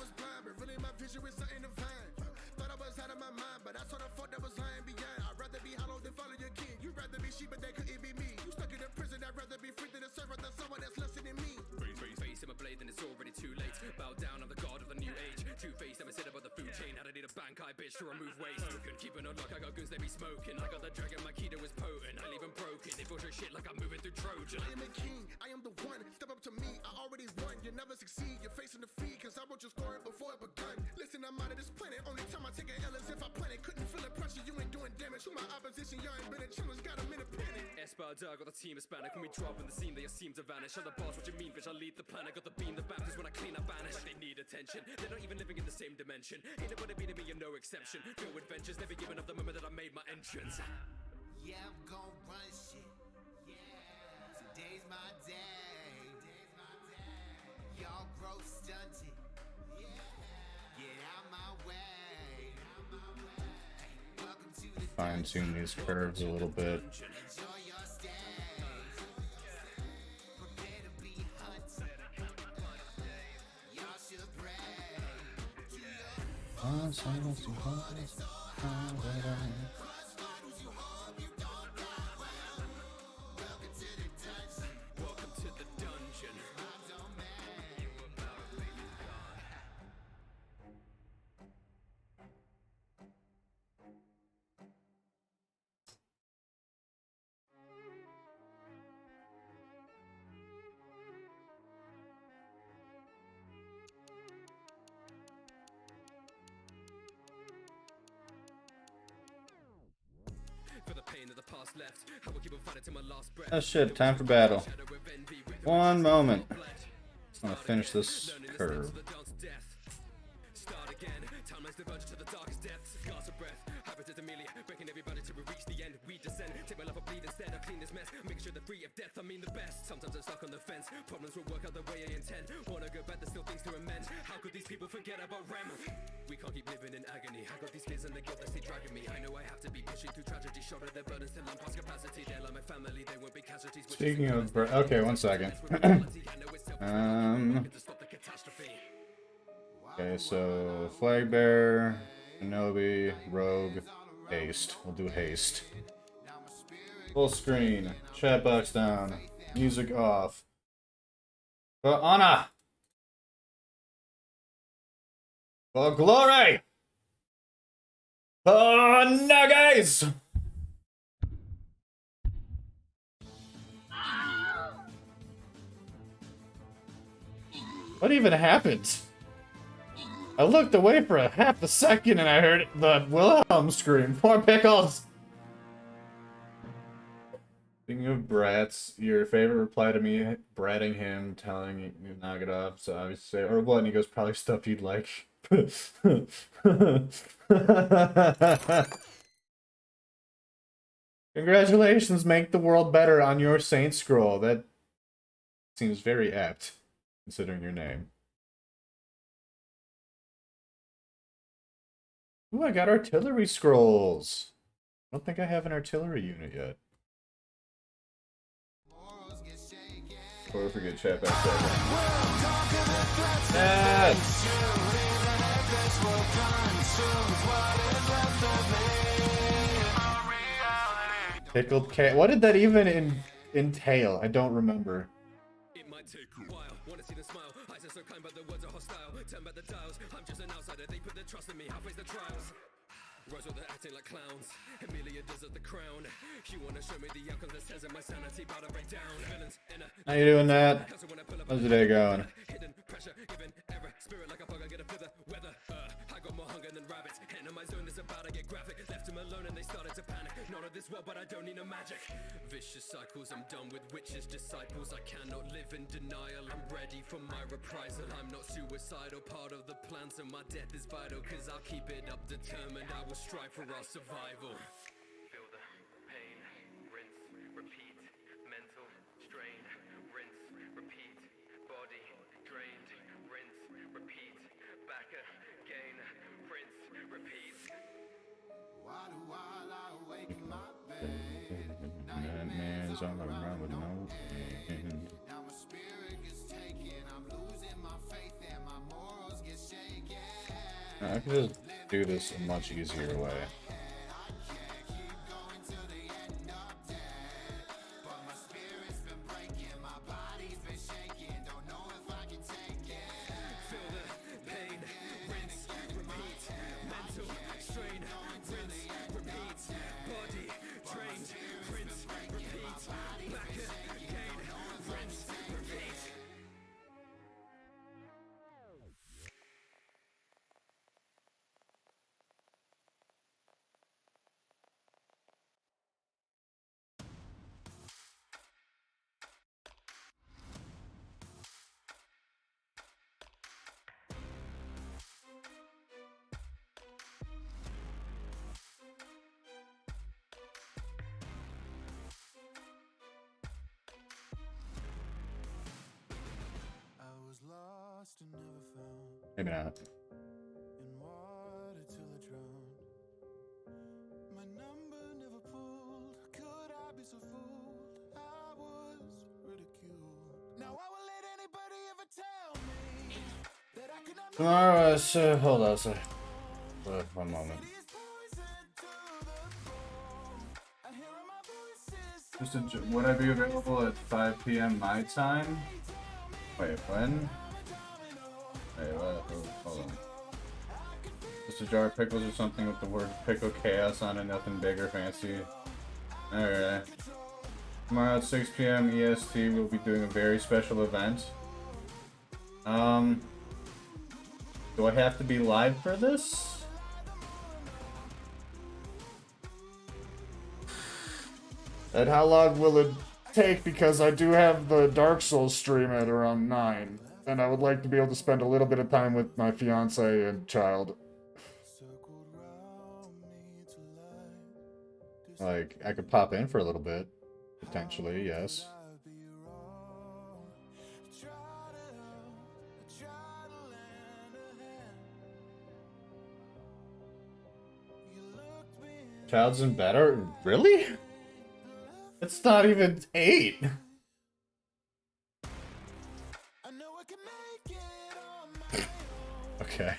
Face him a blade, then it's already too late. Bow down, I'm the god of the new age. Two-faced, never sit above the food chain. Had to need a bank eye bitch to remove waste. Couldn't keep it on lock, I got goons, they be smoking. I got the dragon, my keto is potent. I leave him broken, they bullshit shit like I'm moving through Trojan. I am a king, I am the one. Step up to me, I already won. You never succeed, you're facing defeat. Cause I wrote your story before it begun. Listen, I'm out of this planet. Only time I take an L is if I plan it. Couldn't feel the pressure, you ain't doing damage. Who my opposition, y'all ain't been a challenge. Got 'em in a panic. Munch-Dawg, got the team Hispanic. When we drop in the scene, they seem to vanish. I'm the boss, what you mean, bitch? I lead the planet. Got the beam, the Baptist. When I clean, I vanish. They need attention. They're not even living in the same dimension. Ain't nobody beating me, you're no exception. Go adventures, never giving up the moment that I made my entrance. Yeah, I'm gon' run shit. Yeah, today's my day. Y'all grow stunted. Get out my way. Hey, welcome to the Fine tune these curves a little bit. enjoy your stay. Prepare to be hunted. Y'all should brag. Welcome to the dungeon. For the pain that the past left, I will keep on fighting to my last breath. Oh shit, time for battle. One moment. I'm gonna finish this curve. Start again. Time lies divergent to the darkest depths. Scars of breath. Habits of Amelia. Breaking everybody till we reach the end. We descend. Take my life, I bleed instead. I clean this mess. Making sure they're free of death. I mean the best. Sometimes I'm stuck on the fence. Problems will work out the way I intend. Wanna go back, there's still things to amend. How could these people forget about Rem? We can't keep living in agony. I got these fears and the guilt that's dragging me. I know I have to be pushing through tragedy. Shoulder their burdens till I'm past capacity. They're like my family. They won't be casualties. Speaking of, okay, one second. Okay, so flag bearer, Shinobi, rogue, haste. We'll do haste. Full screen, chat box down, music off. For honor, for glory, for nuggies. What even happened? I looked away for a half a second and I heard the Wilhelm scream. Poor Pickles! Speaking of brats, your favorite reply to me, bratting him, telling you to knock it off, so obviously, or what, and he goes, probably stuff you'd like. Congratulations, make the world better on your Saint Scroll. That seems very apt, considering your name. Ooh, I got artillery scrolls. I don't think I have an artillery unit yet. Or if we get chat back there. Yes! Pickled cat. What did that even entail? I don't remember. It might take a while. Wanna see them smile. Eyes are so kind, but the words are hostile. Turn back the dials. I'm just an outsider. They put their trust in me. I face the trials. Rose with the acting like clowns. Emilia deserves the crown. You wanna show me the outcomes that says in my sanity about to break down. Villains in a How you doing, that? How's the day going? hidden pressure, given error. Spirit like a bug, I get a further weather. I got more hunger than rabbits. Enter my zone is about to get graphic. Left them alone and they started to panic. Not of this world, but I don't need no magic. Vicious cycles, I'm done with witches, disciples. I cannot live in denial. I'm ready for my reprisal. I'm not suicidal, part of the plan, so my death is vital. Cause I'll keep it up, determined. I will strive for our survival. Feel the pain, rinse, repeat, mental strain, rinse, repeat, body drained, rinse, repeat, back again, rinse, repeat. Why do I lie awake in my bed? Nightmares all around with no end. Now my spirit gets taken. I'm losing my faith and my morals get shaken. I can just do this a much easier way. Maybe not. In water till I drowned. My number never pulled. Could I be so fooled? I was ridiculed. Now I will let anybody ever tell me that I could not make Alright, so hold on a sec. One moment. Would I be available at 5 p.m. my time? Wait, when? Wait, what? Hold on. Just a jar of pickles or something with the word pickle chaos on it, nothing big or fancy. Alright. Tomorrow at 6 p.m. EST, we'll be doing a very special event. Do I have to be live for this? And how long will it take? Because I do have the Dark Souls stream at around 9. And I would like to be able to spend a little bit of time with my fiance and child. Like, I could pop in for a little bit. Potentially, yes. Child's in bed? Really? It's not even 8. Okay.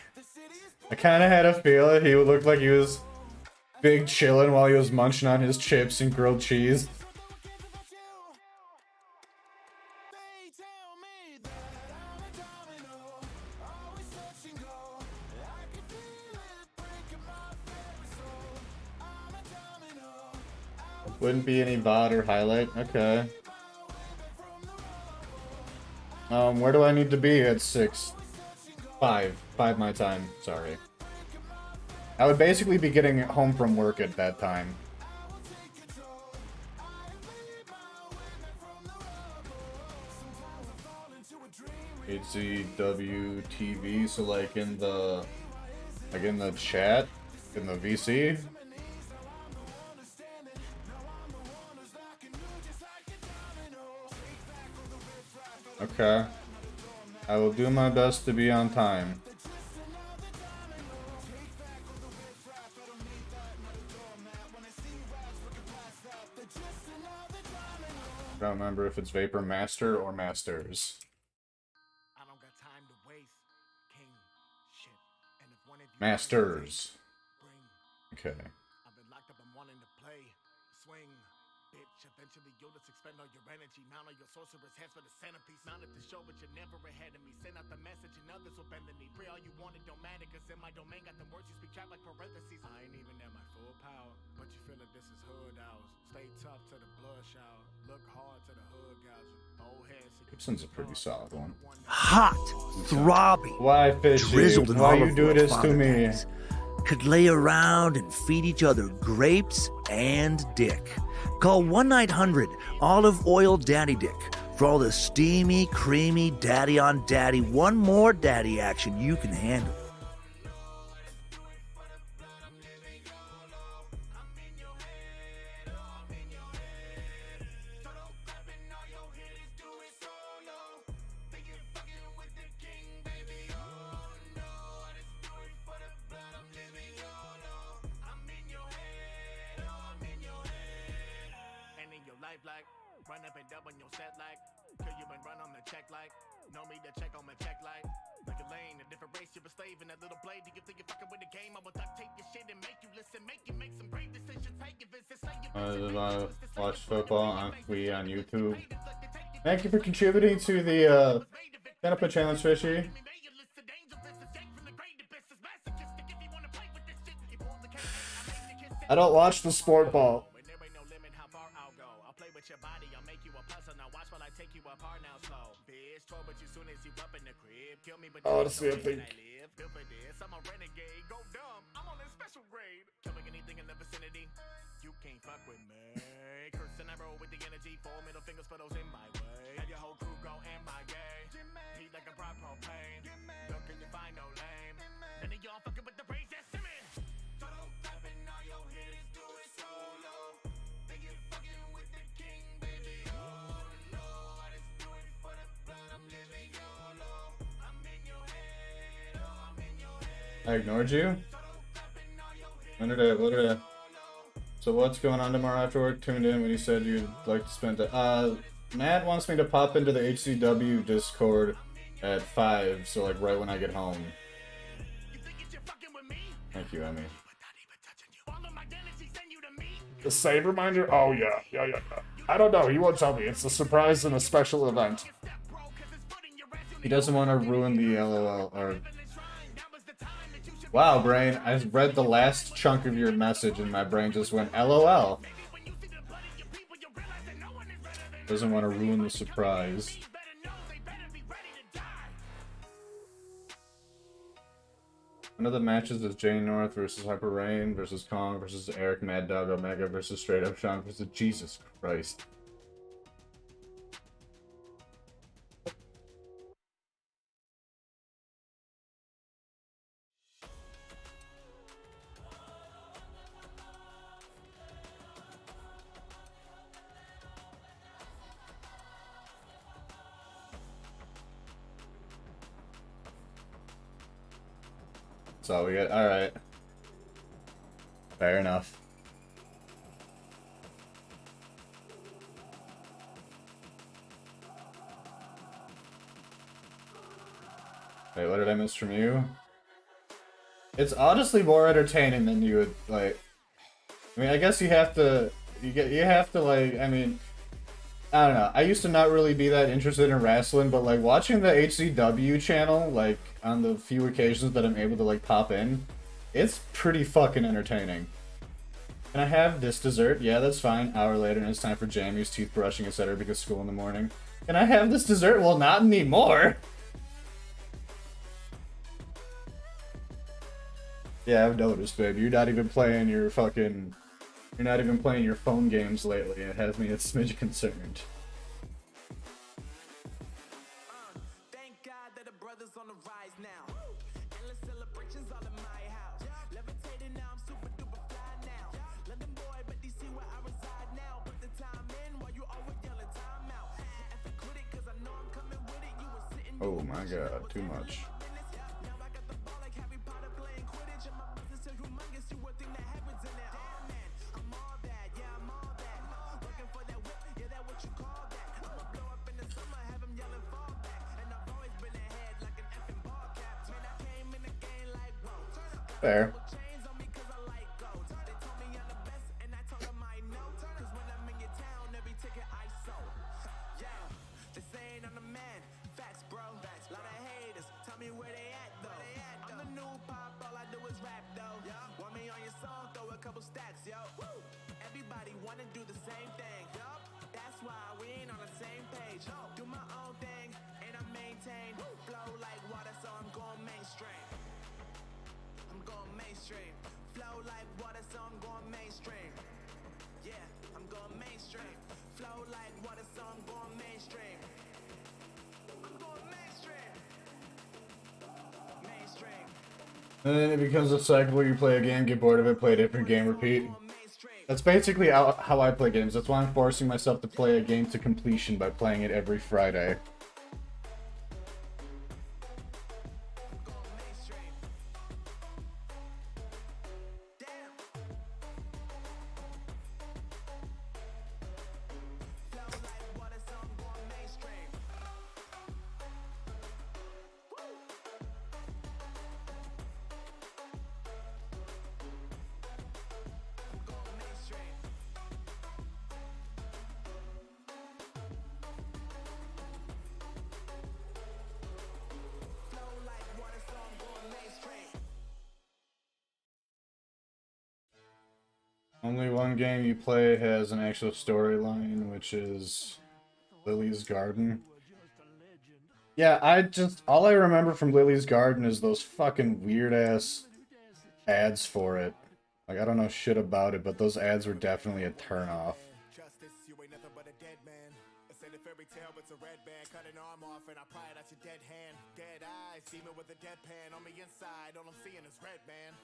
I kind of had a feeling he would look like he was big chilling while he was munching on his chips and grilled cheese. Wouldn't be any VOD or highlight? Okay. Where do I need to be at 6? 5 my time, sorry. I would basically be getting home from work at that time. HCW TV, so like in the chat, in the VC. Okay. I will do my best to be on time. I don't remember if it's Vapor Master or Masters. I don't got time to waste, king shit. And if one of you Masters. Okay. I've been locked up and wanting to play, swing, bitch. Eventually you'll just expend all your energy. Mount on your sorcerer's hands for the centerpiece. Mount at the show, but you're never ahead of me. Send out the message and others will bend the knee. Pray all you want, it don't matter, cause in my domain got them words you speak trapped like parentheses. I ain't even at my full power, but you feel like this is hood hours. Stay tough to the blood shower. Look hard to the hood gouging. Old heads. Gibson's a pretty solid one. Hot, throbbing, Why, Fishy? drizzled in Why olive you do oil this to father me? dads could lay around and feed each other grapes and dick. Call 1-900 Olive Daddy Dick for all the steamy, creamy daddy on daddy, one more daddy action you can handle. Like, run up and dub on your set like, kill you and run on the check like, know me to check on my check like a lane, a different race, you're a slave in that little blade. Do you think you're fucking with the game? I will duct tape your shit and make you listen, make you make some great decisions, take your visits, say you Watch football on YouTube. Thank you for contributing to the Canapa Challenge, Fishy. I don't watch the sport ball. Honestly, I think. I'm a renegade, go dumb. I'm on a special grade. Killing anything in the vicinity. You can't fuck with me. Cursing, I roll with the energy. 4 middle fingers for those in my way. Have your whole crew go in my game. Heat like a prop propane. Look, can you find no lame? None of y'all fucking with the brains that's simming. Total clapping, all your hitters do it solo. Think you're fucking with the king, baby. Oh no, I just do it for the blood. I'm living YOLO. I ignored you? So what's going on tomorrow after work? Tuned in when you said you'd like to spend it. Matt wants me to pop into the HCW Discord at 5, so like right when I get home. Thank you, Emmy. The save reminder? Oh yeah. I don't know, he won't tell me. It's a surprise and a special event. He doesn't want to ruin the LOL or... Wow, brain, I read the last chunk of your message and my brain just went LOL. Doesn't want to ruin the surprise. One of the matches is Jane North versus Harper Rain versus Kong versus Eric Mad Dog Omega versus Straight Up Sean versus Jesus Christ. That's all we get. Alright. Fair enough. Wait, what did I miss from you? It's honestly more entertaining than you would like. I mean, I guess you have to like, I mean, I don't know. I used to not really be that interested in wrestling, but like watching the HCW channel, like on the few occasions that I'm able to like pop in, it's pretty fucking entertaining. Can I have this dessert? Yeah, that's fine. Hour later and it's time for jammies, teeth brushing, etc. because school in the morning. Can I have this dessert? Well, not anymore. Yeah, I've noticed, babe. You're not even playing your fucking... You're not even playing your phone games lately. It has me a smidge concerned. Thank God that the brothers on the rise now. Endless celebrations all in my house. Levitating now, I'm super duper fly now. London boy, but DC where I reside now. Put the time in while you always yelling time out. And for quit it, cause I know I'm coming with it. You were sitting. Oh my god, too much. Now I got the ball like Harry Potter playing Quidditch. And my business so humongous, you would think that happens in it. Oh man, I'm all that, yeah, I'm all that. Looking for that whip, yeah, that what you call that. I'ma blow up in the summer, have them yelling fall back. And I've always been ahead like an effing ball cap. Man, I came in the game like, whoa. Fair. Chains on me cause I like gold. They told me I'm the best, and I told them I know. Cause when I'm in your town, wanna do the same thing. Yup, that's why we ain't on the same page. Do my own thing, and I maintain. Flow like water, so I'm going mainstream. I'm going mainstream. Flow like water, so I'm going mainstream. Yeah, I'm going mainstream. Flow like water, so I'm going mainstream. I'm going mainstream. Mainstream. And then it becomes a cycle where you play a game, get bored of it, play a different game, repeat. That's basically how I play games. That's why I'm forcing myself to play a game to completion by playing it every Friday. Only one game you play has an actual storyline, which is Lily's Garden. Yeah, all I remember from Lily's Garden is those fucking weird-ass ads for it. Like, I don't know shit about it, but those ads were definitely a turn-off. Justice, you ain't nothing but a dead man. I said a fairy tale, but it's a red band. Cut an arm off and I pry it out your dead hand. Dead eyes, demon with a deadpan. On the inside, all I'm seeing is red, man.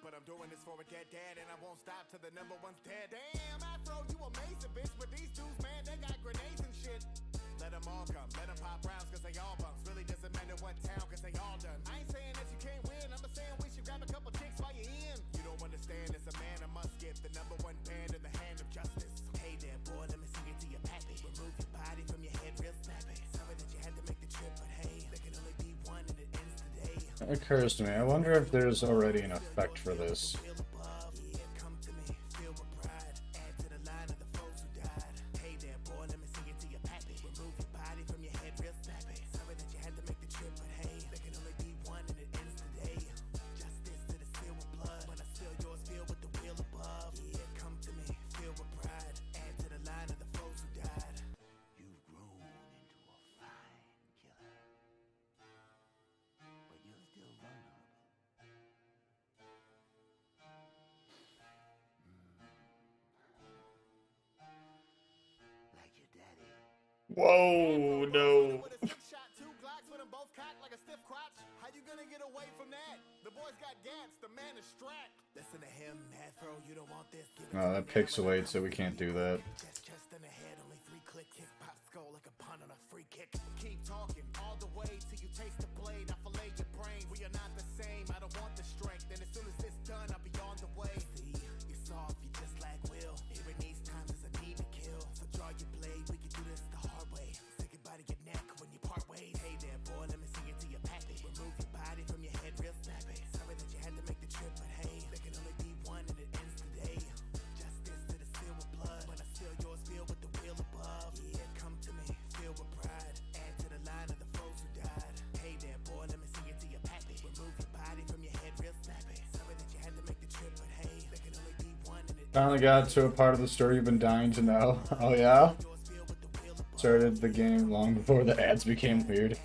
But I'm doing this for a dead dad, and I won't stop till the number one's dead. Damn, Afro, you amazing, bitch. But these dudes, man, they got grenades and shit. Let them all come, let them pop rounds, cause they all bums. Really doesn't matter what town, cause they all done. I ain't saying that you can't win, I'm just saying we should grab a couple chicks while you're in. You don't understand, as a man, I must give the number one band in the hand of justice. Hey there, boy, let me sing it to your pappy. Remove your body from your head real snappy. Sorry that you had to make the trip, but hey, there can only be one and it ends today. It occurs to me, I wonder if there's already an effect for this. Whoa, no. How you gonna get away from that? The boy's got gats, the man is strapped. Listen to him, Afro, you don't want this. Oh, that pixelates, so we can't do that. Just in the head, only 3 clicks. His pop skull like a punt on a free kick. Keep talking all the way till you taste the blade. I fillet your brain. We are not the same. I don't want the strength. And as soon as this done, I'll be on the way. See, you're soft, you just lack will. Here in these times, there's a need to kill. So draw your blade. We can do this the hard way. Say goodbye to your neck when you part ways. Hey there, boy, let me sing it to your pappy. Remove your body from your head real snappy. Sorry that you had to make the trip, but hey, there can only be one and it ends today. Justice to the seal with blood. When I seal yours, feel with the wheel above. Yeah, come to me, feel with pride. Add to the line of the foes who died. Hey there, boy, let me sing it to your pappy. Remove your body from your head real snappy. Sorry that you had to make the trip, but hey, there can only be one and it Finally got to a part of the story you've been dying to know. Oh yeah? Started the game long before the ads became weird.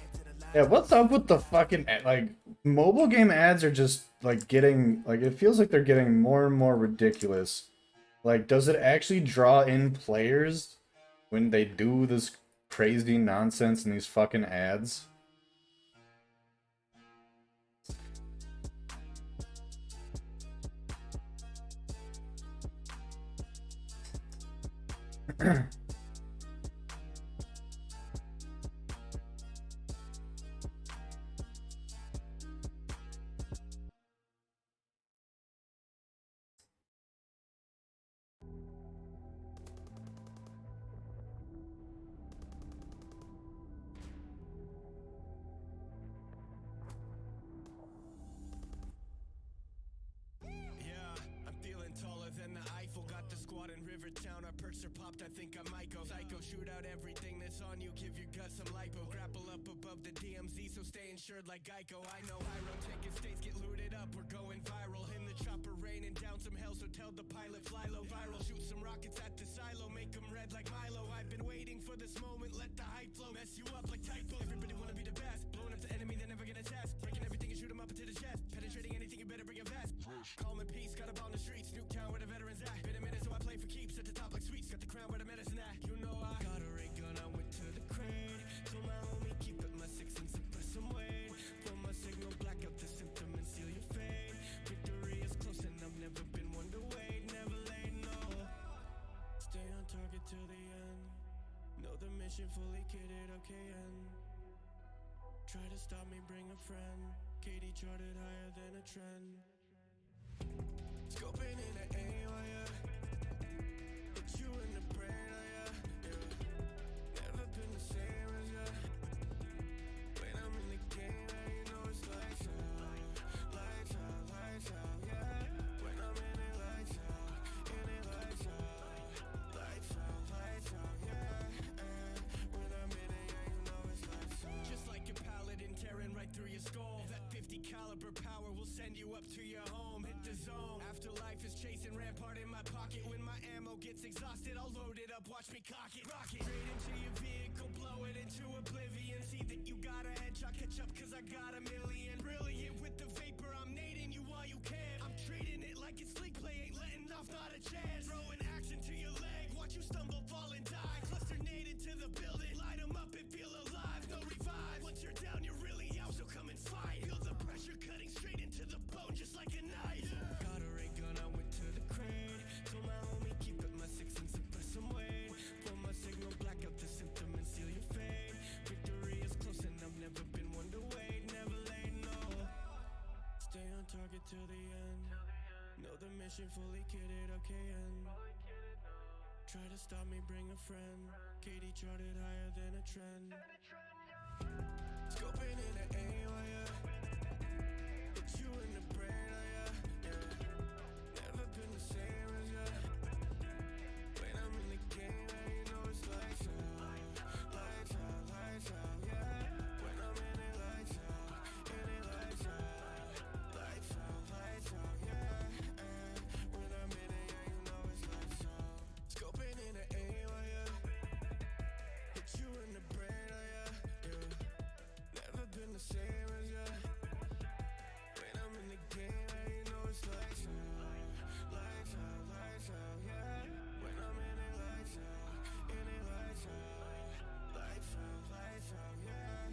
Yeah, what's up with the fucking like mobile game ads are just like getting like it feels like they're getting more and more ridiculous. Like, does it actually draw in players when they do this crazy nonsense in these fucking ads? perks are popped, I think I might go psycho. Shoot out everything that's on you, give your gut some lipo. Grapple up above the DMZ, so stay insured like Geico. I know Hyro taking states get looted up, we're going viral. In the chopper raining down some hell, so tell the pilot fly low. Viral, shoot some rockets at the silo, make them red like Milo. I've been waiting for this moment, let the hype flow. Mess you up like typo. Everybody wanna be the best, blowing up the enemy, they're never gonna test. Breaking everything and shoot them up into the chest. Penetrating anything, you better bring a vest. Calm and peace, got up on the streets, Nuketown where the veterans at. Been a minute, so I play for keeps. At the top like sweets, got the crown where the medicine at. You know I got a ray gun, I went to the crane. Told my homie keep it my six and suppress some weight. Pull my signal, black out the symptom and seal your fate. Victory is close and I've never been one to wait. Never late, no. Stay on target till the end. Know the mission fully kitted, okay, and try to stop me, bring a friend. Katie charted higher than a trend. Scoping in the aim, yeah. Put you in the brain, yeah. Never been the same as ya. When I'm in the game, yeah, you know it's lights out, lights out, lights out, yeah. When I'm in it, lights out, in it, lights out, lights out, lights out, yeah. When I'm in it, yeah, you know it's lights out. Just like a paladin tearing right through your skull. That 50 caliber power will send you up to your home. Hit the zone. Afterlife is chasing rampart in my pocket. When my ammo gets exhausted, I'll load it up. Watch me cock it. Rock it straight into your vehicle, blow it into oblivion. See that you got a headshot, catch up, cause I got a million. Brilliant with the vapor, I'm nading you while you can. I'm treating it like it's league play, ain't letting off, not a chance. Throwing action to your leg, watch you stumble, fall and die. Cluster nade into the building, light 'em up and feel alive. No revive, once you're down, you're really out, so come and fight. Feel the pressure cutting straight into the bone, just like a knife. Got a ray gun, I went to the crane. Told my homie keep it my six and suppress some weight. Pull my signal, black out the symptom and seal your fate. Victory is close and I've never been one to wait. Never late, no. Stay on target till the end. Know the mission fully kitted, okay, and try to stop me, bring a friend. Katie charted higher than a trend. Scoping in the aim, yeah. Put you in the brain, yeah. Never been the same as ya. When I'm in the game, yeah, you know it's lights out, lights out, lights out, yeah. When I'm in it, lights out, in it, lights out, lights out, lights out, yeah. When I'm in it, yeah, you know it's lights out. Scoping in the aim, yeah. Put you in the brain, yeah. Never been the same as ya. When I'm in the game, yeah, you know it's lights out, lights out, lights out, yeah. When I'm in it, lights out, in it, lights out, lights out, lights out, yeah.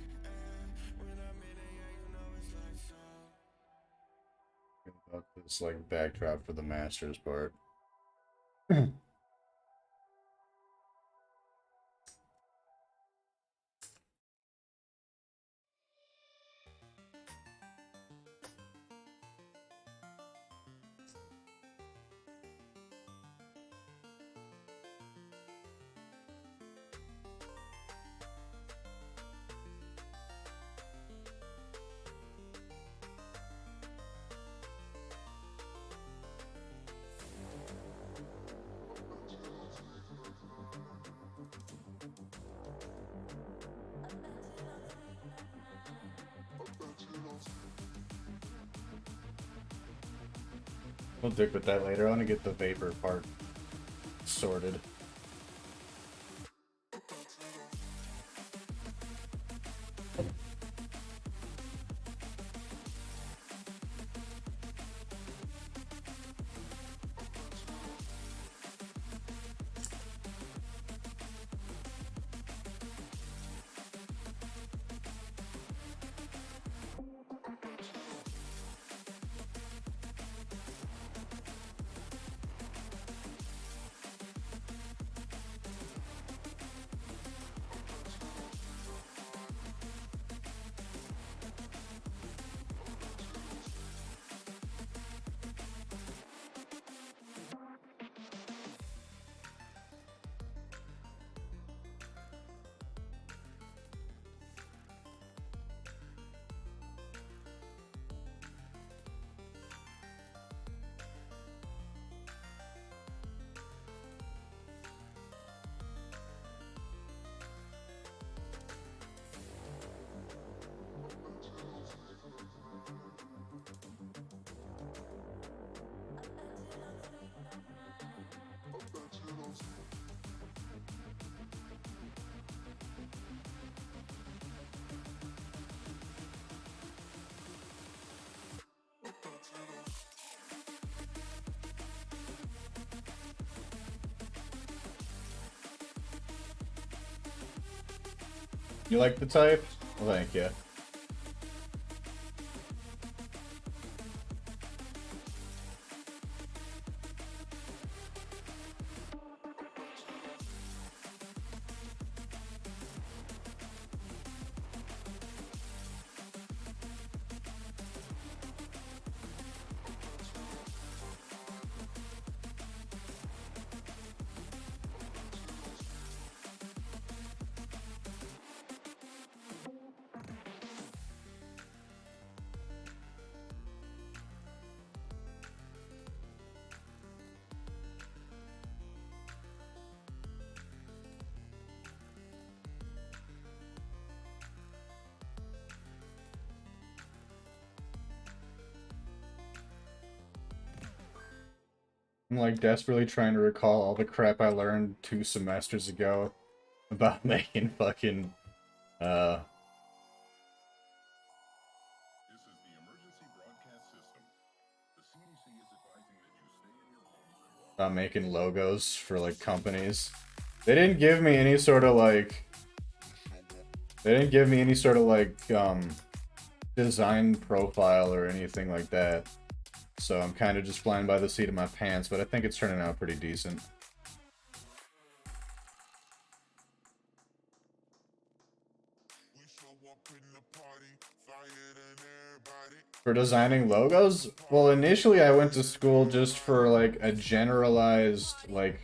When I'm in it, yeah, you know it's lights out. About this like backdrop for the Masters part. We'll dig with that later. I want to get the vapor part sorted. You like the type? Well, thank you. I'm like desperately trying to recall all the crap I learned 2 semesters ago about making fucking, about making logos for like companies. They didn't give me any sort of like, design profile or anything like that. So I'm kind of just flying by the seat of my pants, but I think it's turning out pretty decent. For designing logos? Well, initially I went to school just for like a generalized like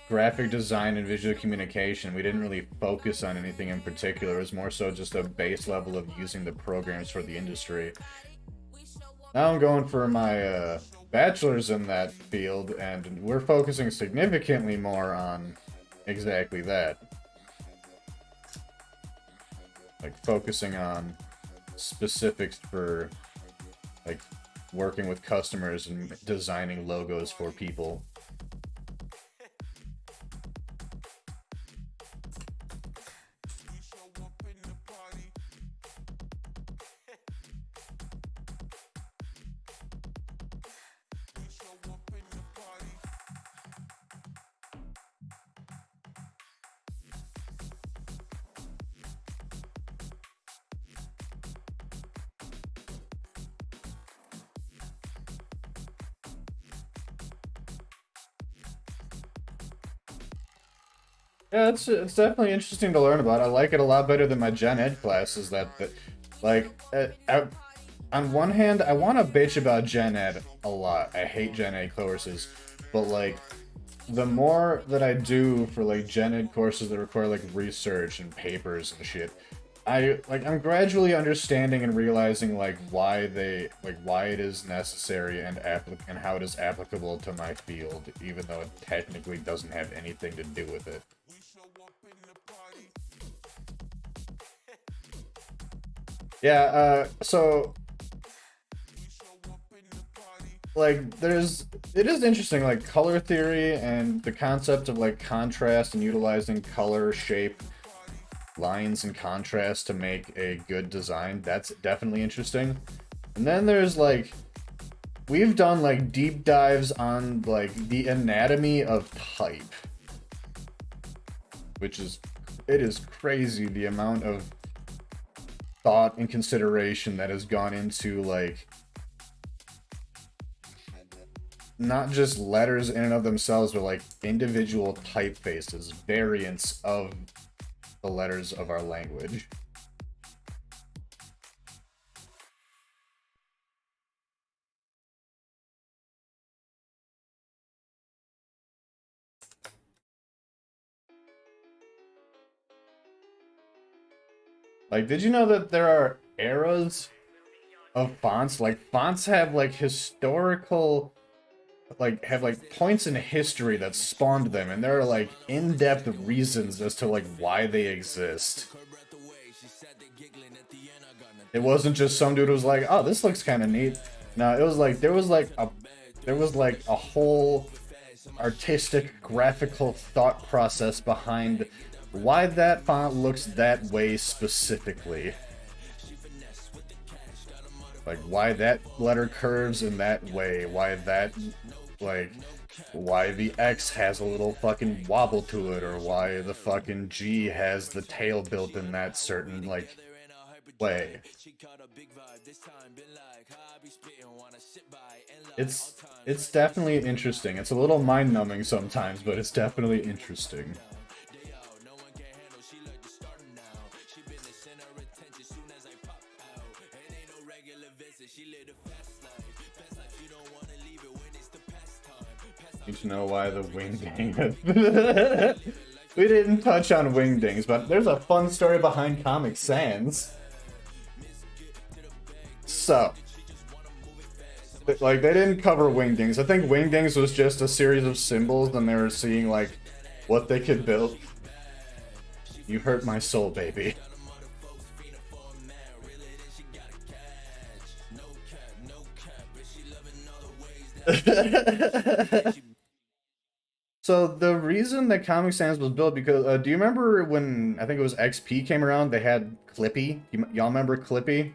graphic design and visual communication. We didn't really focus on anything in particular. It was more so just a base level of using the programs for the industry. Now I'm going for my bachelor's in that field, and we're focusing significantly more on exactly that. Like, focusing on specifics for, like, working with customers and designing logos for people. Yeah, it's definitely interesting to learn about. I like it a lot better than my Gen Ed classes. On one hand, I want to bitch about Gen Ed a lot. I hate Gen Ed courses, but like, the more that I do for like Gen Ed courses that require like research and papers and shit, I'm gradually understanding and realizing like why it is necessary and how it is applicable to my field, even though it technically doesn't have anything to do with it. Yeah, so like it is interesting, like color theory and the concept of like contrast and utilizing color, shape, lines and contrast to make a good design. That's definitely interesting. And then there's like, we've done like deep dives on like the anatomy of type, which is, it is crazy the amount of thought and consideration that has gone into like not just letters in and of themselves, but like individual typefaces, variants of the letters of our language. Like, did you know that there are eras of fonts? Like, fonts have like historical, have points in history that spawned them, and there are like in-depth reasons as to like why they exist. It wasn't just some dude who was like, oh, this looks kind of neat. No, it was like there was like a whole artistic graphical thought process behind why that font looks that way specifically. Like, why that letter curves in that way, why that, like, why the X has a little fucking wobble to it, or why the fucking G has the tail built in that certain, like, way. It's definitely interesting. It's a little mind-numbing sometimes, but it's definitely interesting. Need to know why the wingding. We didn't touch on wingdings, but there's a fun story behind Comic Sans. So, like, they didn't cover wingdings. I think wingdings was just a series of symbols, and they were seeing, like, what they could build. You hurt my soul, baby. So the reason that Comic Sans was built, because do you remember when I think it was XP came around, they had Clippy? Y'all remember Clippy?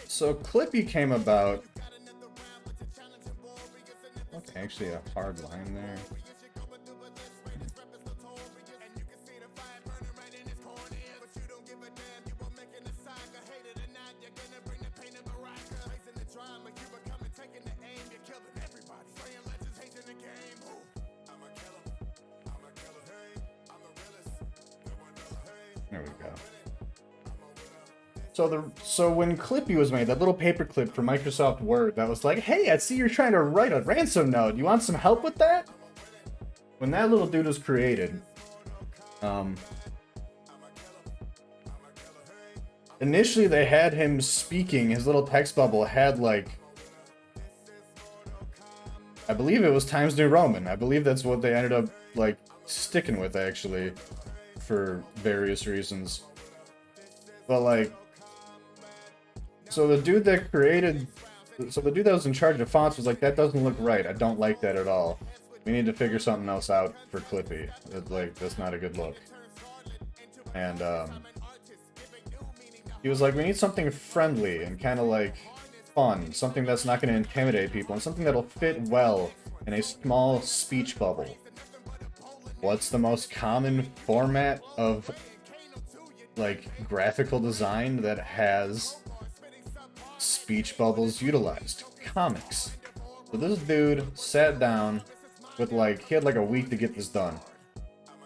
So Clippy came about. Okay, actually a hard line there. There we go. So when Clippy was made, that little paperclip for Microsoft Word that was like, hey, I see you're trying to write a ransom note. You want some help with that? When that little dude was created, initially they had him speaking. His little text bubble had, like, I believe it was Times New Roman. I believe that's what they ended up, like, sticking with, actually, for various reasons. But, like, so the dude that was in charge of fonts was like, that doesn't look right. I don't like that at all. We need to figure something else out for Clippy. It's like, that's not a good look. And, he was like, we need something friendly and kind of, like, fun. Something that's not going to intimidate people, and something that'll fit well in a small speech bubble. What's the most common format of, like, graphical design that has speech bubbles utilized? Comics. So this dude sat down with, like, he had like a week to get this done.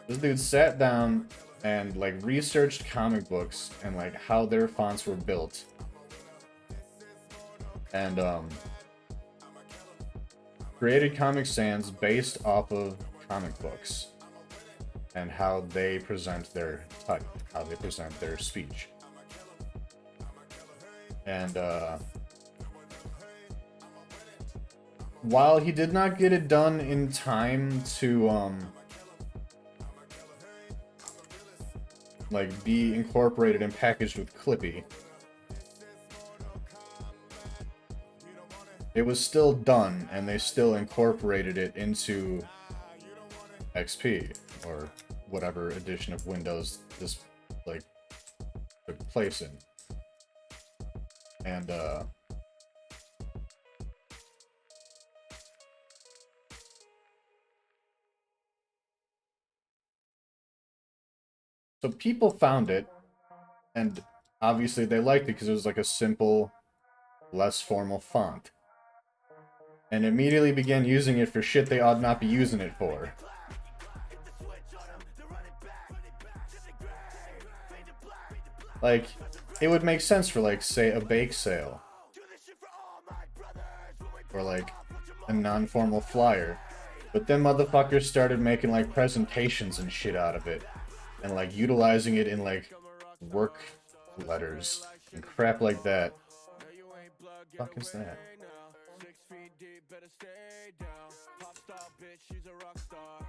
This dude sat down and, like, researched comic books and, like, how their fonts were built. And created Comic Sans based off of comic books and how they present their type, how they present their speech. And while he did not get it done in time to like be incorporated and packaged with Clippy, it was still done, and they still incorporated it into XP, or whatever edition of Windows this, like, took place in. And, so people found it, and obviously they liked it because it was like a simple, less formal font. And immediately began using it for shit they ought not be using it for. Like, it would make sense for, like, say, a bake sale. Or, like, a non-formal flyer. But then motherfuckers started making, like, presentations and shit out of it. And, like, utilizing it in, like, work letters and crap like that. What the fuck is that? better stay down. Pop star bitch, she's a rock star.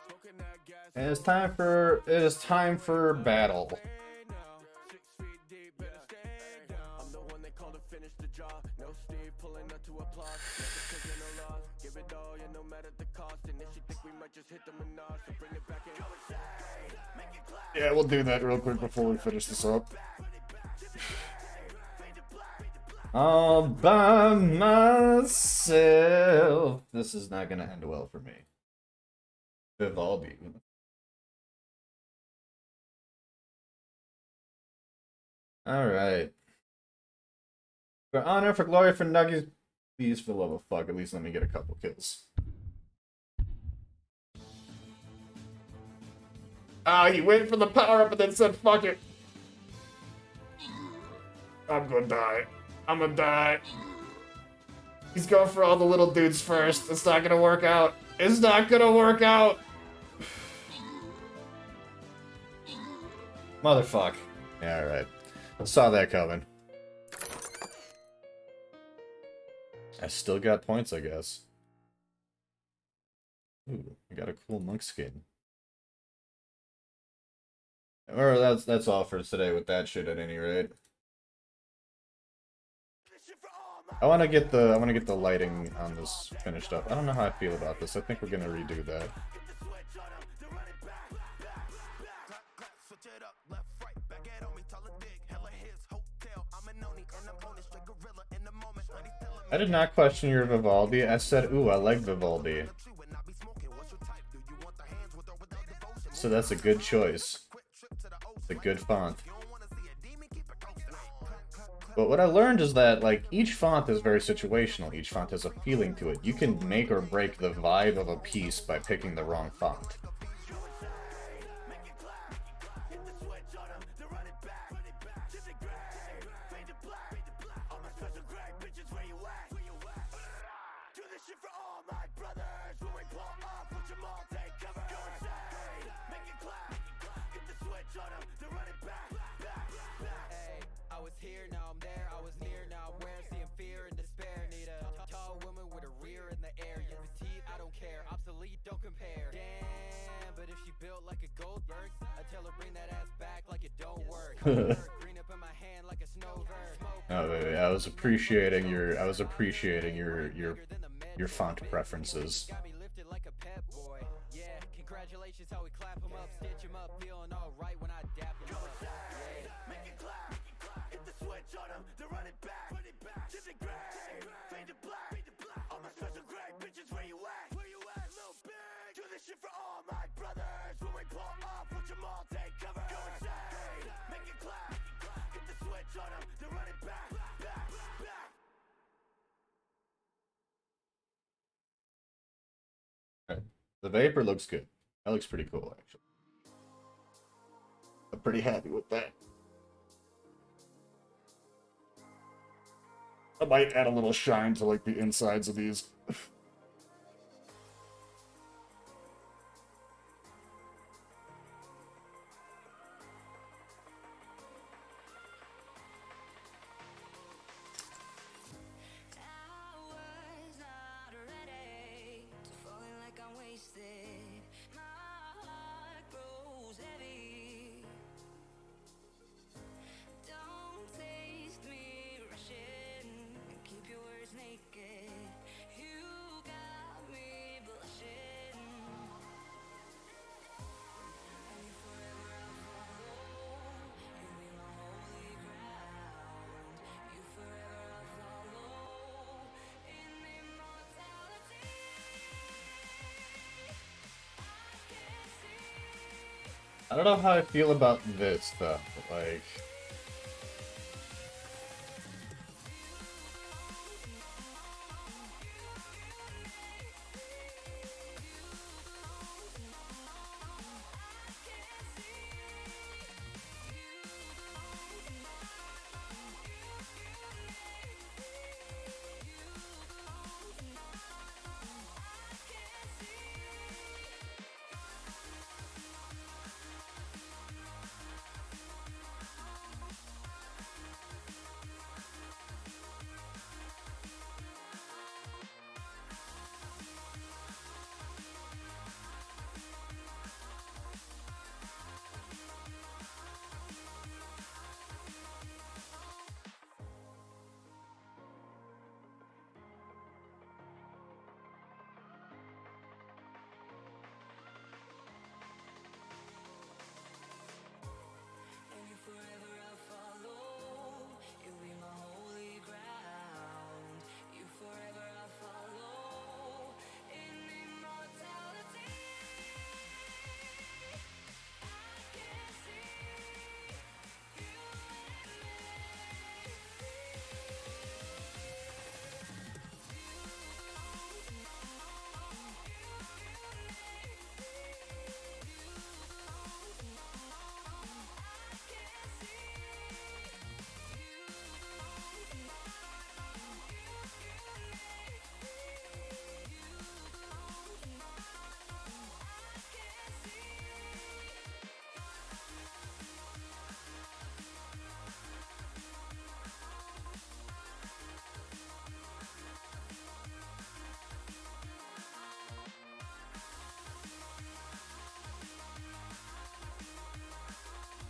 Smoking that gas. And it is time for battle. 6 feet deep, better stay down. I'm the one they call to finish the job. No Steve pulling up to applause. Never taking a loss. Give it all, yeah, no matter the cost. And if she think we might just hit the menage, so bring it back in. Yeah, we'll do that real quick before we finish this up. All by myself. This is not gonna end well for me. Vivaldi. Alright. For honor, for glory, for nuggies. Please, for the love of fuck, at least let me get a couple kills. Ah, he waited for the power up and then said, fuck it. I'm gonna die. I'm gonna die. He's going for all the little dudes first. It's not gonna work out. It's not gonna work out. Motherfuck. Yeah, alright. Saw that coming. I still got points, I guess. Ooh, I got a cool monk skin. Or that's all for today with that shit at any rate. I wanna get the lighting on this finished up. I don't know how I feel about this. I think we're gonna redo that. I did not question your Vivaldi. I said, ooh, I like Vivaldi. So that's a good choice. It's a good font. But what I learned is that, like, each font is very situational. Each font has a feeling to it. You can make or break the vibe of a piece by picking the wrong font. Don't compare. Damn, but if she built like a Goldberg, I tell her bring that ass back like it don't work. Green up in my hand like a snowbird. Oh, baby, I was appreciating your font preferences. Got me lifted like a pep boy. Yeah, congratulations how we clap him up, stitch him up, feeling all right when I dap him up. Make it clap, hit the switch on him, then run it back, to the grave, fade to black. All my special grade bitches, where you at? Do this shit for all my brothers. When we pull off, watch them all take cover. Go insane, make it clap, hit the switch on them, then run it back. Right. The vapor looks good. That looks pretty cool, actually. I'm pretty happy with that. I might add a little shine to, like, the insides of these. I don't know how I feel about this, though. Like...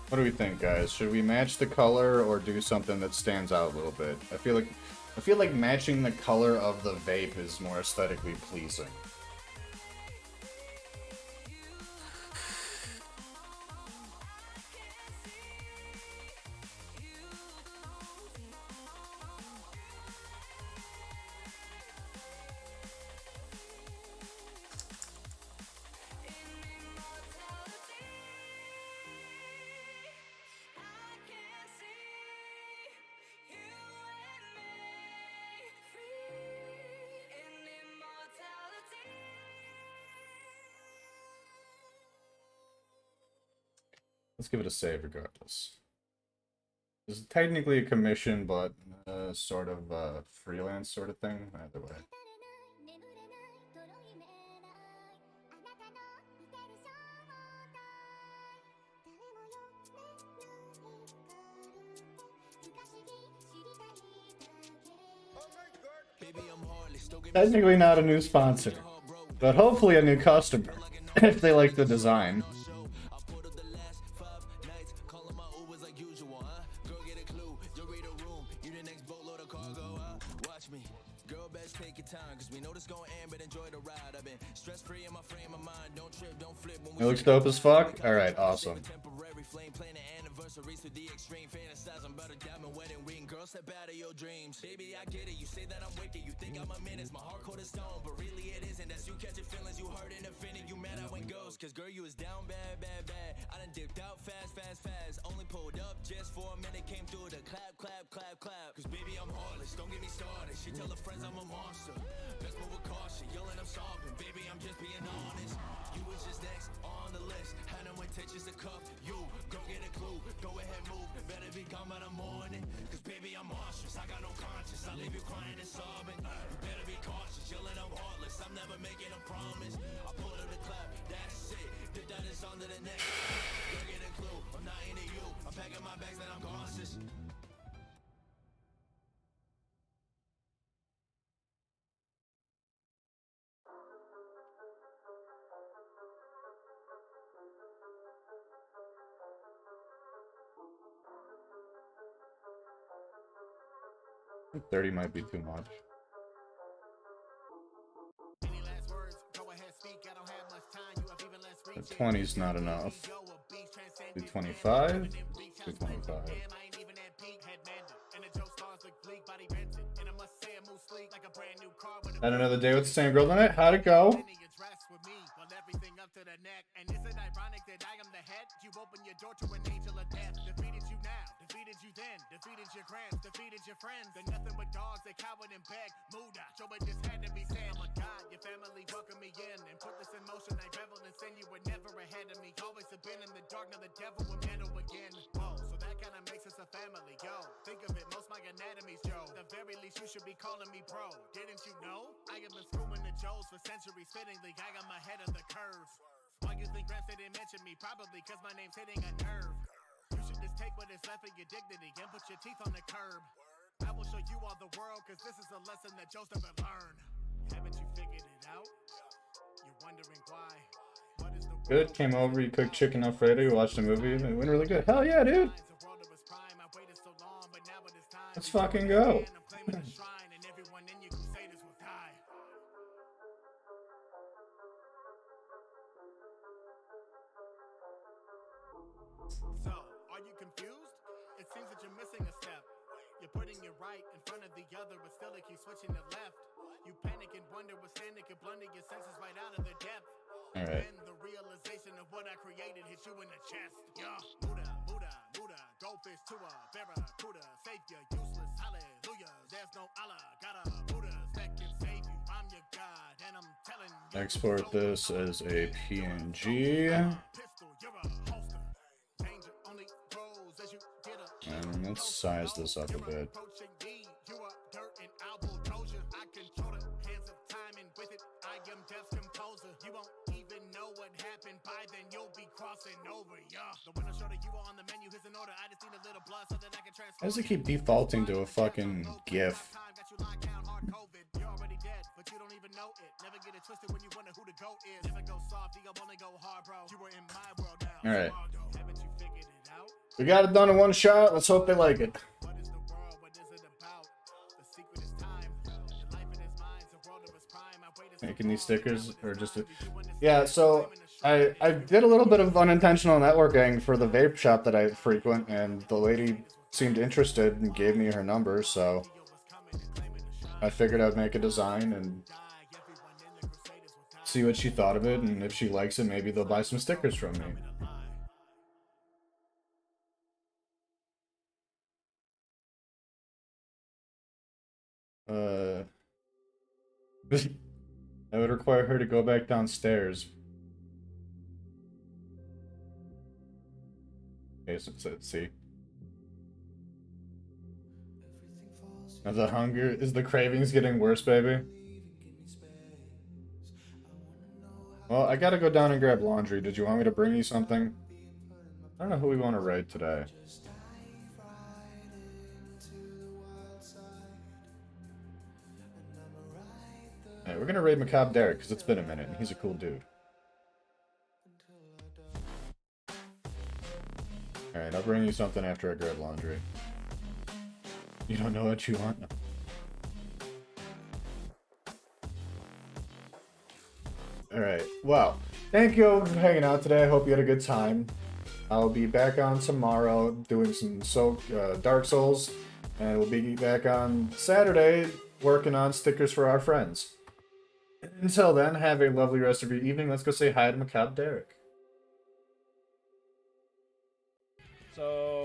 What do we think, guys? Should we match the color or do something that stands out a little bit? I feel like matching the color of the vape is more aesthetically pleasing. Let's give it a save regardless. This is technically a commission, but sort of freelance sort of thing. Either way. Technically not a new sponsor, but hopefully a new customer, if they like the design. It looks dope as fuck? Alright, awesome. Baby, I get it. You say that I'm wicked. You think I'm a menace. My heart cold as stone, but really it isn't. That's you catching feelings. You hurt and offended. You mad I went ghost. Cause girl, you was down bad, bad, bad. I done dipped out fast, fast, fast. Only pulled up just for a minute. Came through the clap, clap, clap, clap. Cause baby, I'm heartless. Don't get me started. She tell her friends I'm a monster. Best move with caution. Yelling, I'm sobbing. Baby, I'm just being honest. You was just next on the list. Had no intentions to cuff you. Go get a clue. Go ahead, move. Better be gone by the morning. Cause baby, I'm monstrous. I got no conscience. I leave you crying and sobbing. You better be cautious. Yelling, I'm heartless. I'm never making a promise. I pulled up the clap. That's it. The done is on to the next. Go get a clue. I'm not into you. I'm packing my bags and I'm cautious. 30 might be too much. The 20's not enough. Do 25? Do 25. Had another day with the same girl tonight. How'd it go? And is it ironic that I am the head? You open your door to an angel of death. Defeated you now, defeated you then, defeated your grands, defeated your friends. They're nothing but dogs, they coward and beg. Munch-Dawg, so it just had to be said. I'm a god, your family welcome me in and put this in motion. I reveled in sin, you were never ahead of me. Always have been in the dark, now the devil will meddle again. Whoa, so that kinda makes us a family, yo. Think of it, most my anatomies, Joe. At the very least, you should be calling me bro. Didn't you know? I have been screwing the Joes for centuries. Fittingly, I got my head on the curve. Why you think Gramps didn't mention me? Probably cause my name's hitting a nerve. You should just take what is left of your dignity and put your teeth on the curb. I will show you all the world, cause this is a lesson that Joe's never learned. Haven't you figured it out? You're wondering why. What is the Good. Came over, you cooked chicken Alfredo, you watched a movie, and it went really good. Hell yeah, dude! Let's fucking go! So, are you confused? It seems that you're missing a step. You're putting your right in front of the other, but still it keeps switching to left. You panic and wonder what standing could blunder your senses right out of the depth. Alright. Then the realization of what I created hits you in the chest. Yeah, Muda, Muda, Muda, goldfish to a barracuda, savior, useless, hallelujah. There's no Allah, got a Buddha that can save you. I'm your God, and I'm telling you. Export this as a PNG. And let's size this up a bit. Why does it keep defaulting to a fucking GIF? Alright. We got it done in one shot. Let's hope they like it. Making these stickers or just yeah. So I did a little bit of unintentional networking for the vape shop that I frequent, and the lady seemed interested and gave me her number. So I figured I'd make a design and see what she thought of it, and if she likes it, maybe they'll buy some stickers from me. I would require her to go back downstairs. Okay, so let's see. Is the hunger, is the cravings getting worse, baby? Well, I gotta go down and grab laundry. Did you want me to bring you something? I don't know who we want to raid today. Hey, we're gonna raid Macabre Derek because it's been a minute and he's a cool dude. Alright, I'll bring you something after I grab laundry. You don't know what you want? Alright, well, thank you for hanging out today. I hope you had a good time. I'll be back on tomorrow doing some Dark Souls, and we'll be back on Saturday working on stickers for our friends. Until then, have a lovely rest of your evening. Let's go say hi to Macabre Derek. So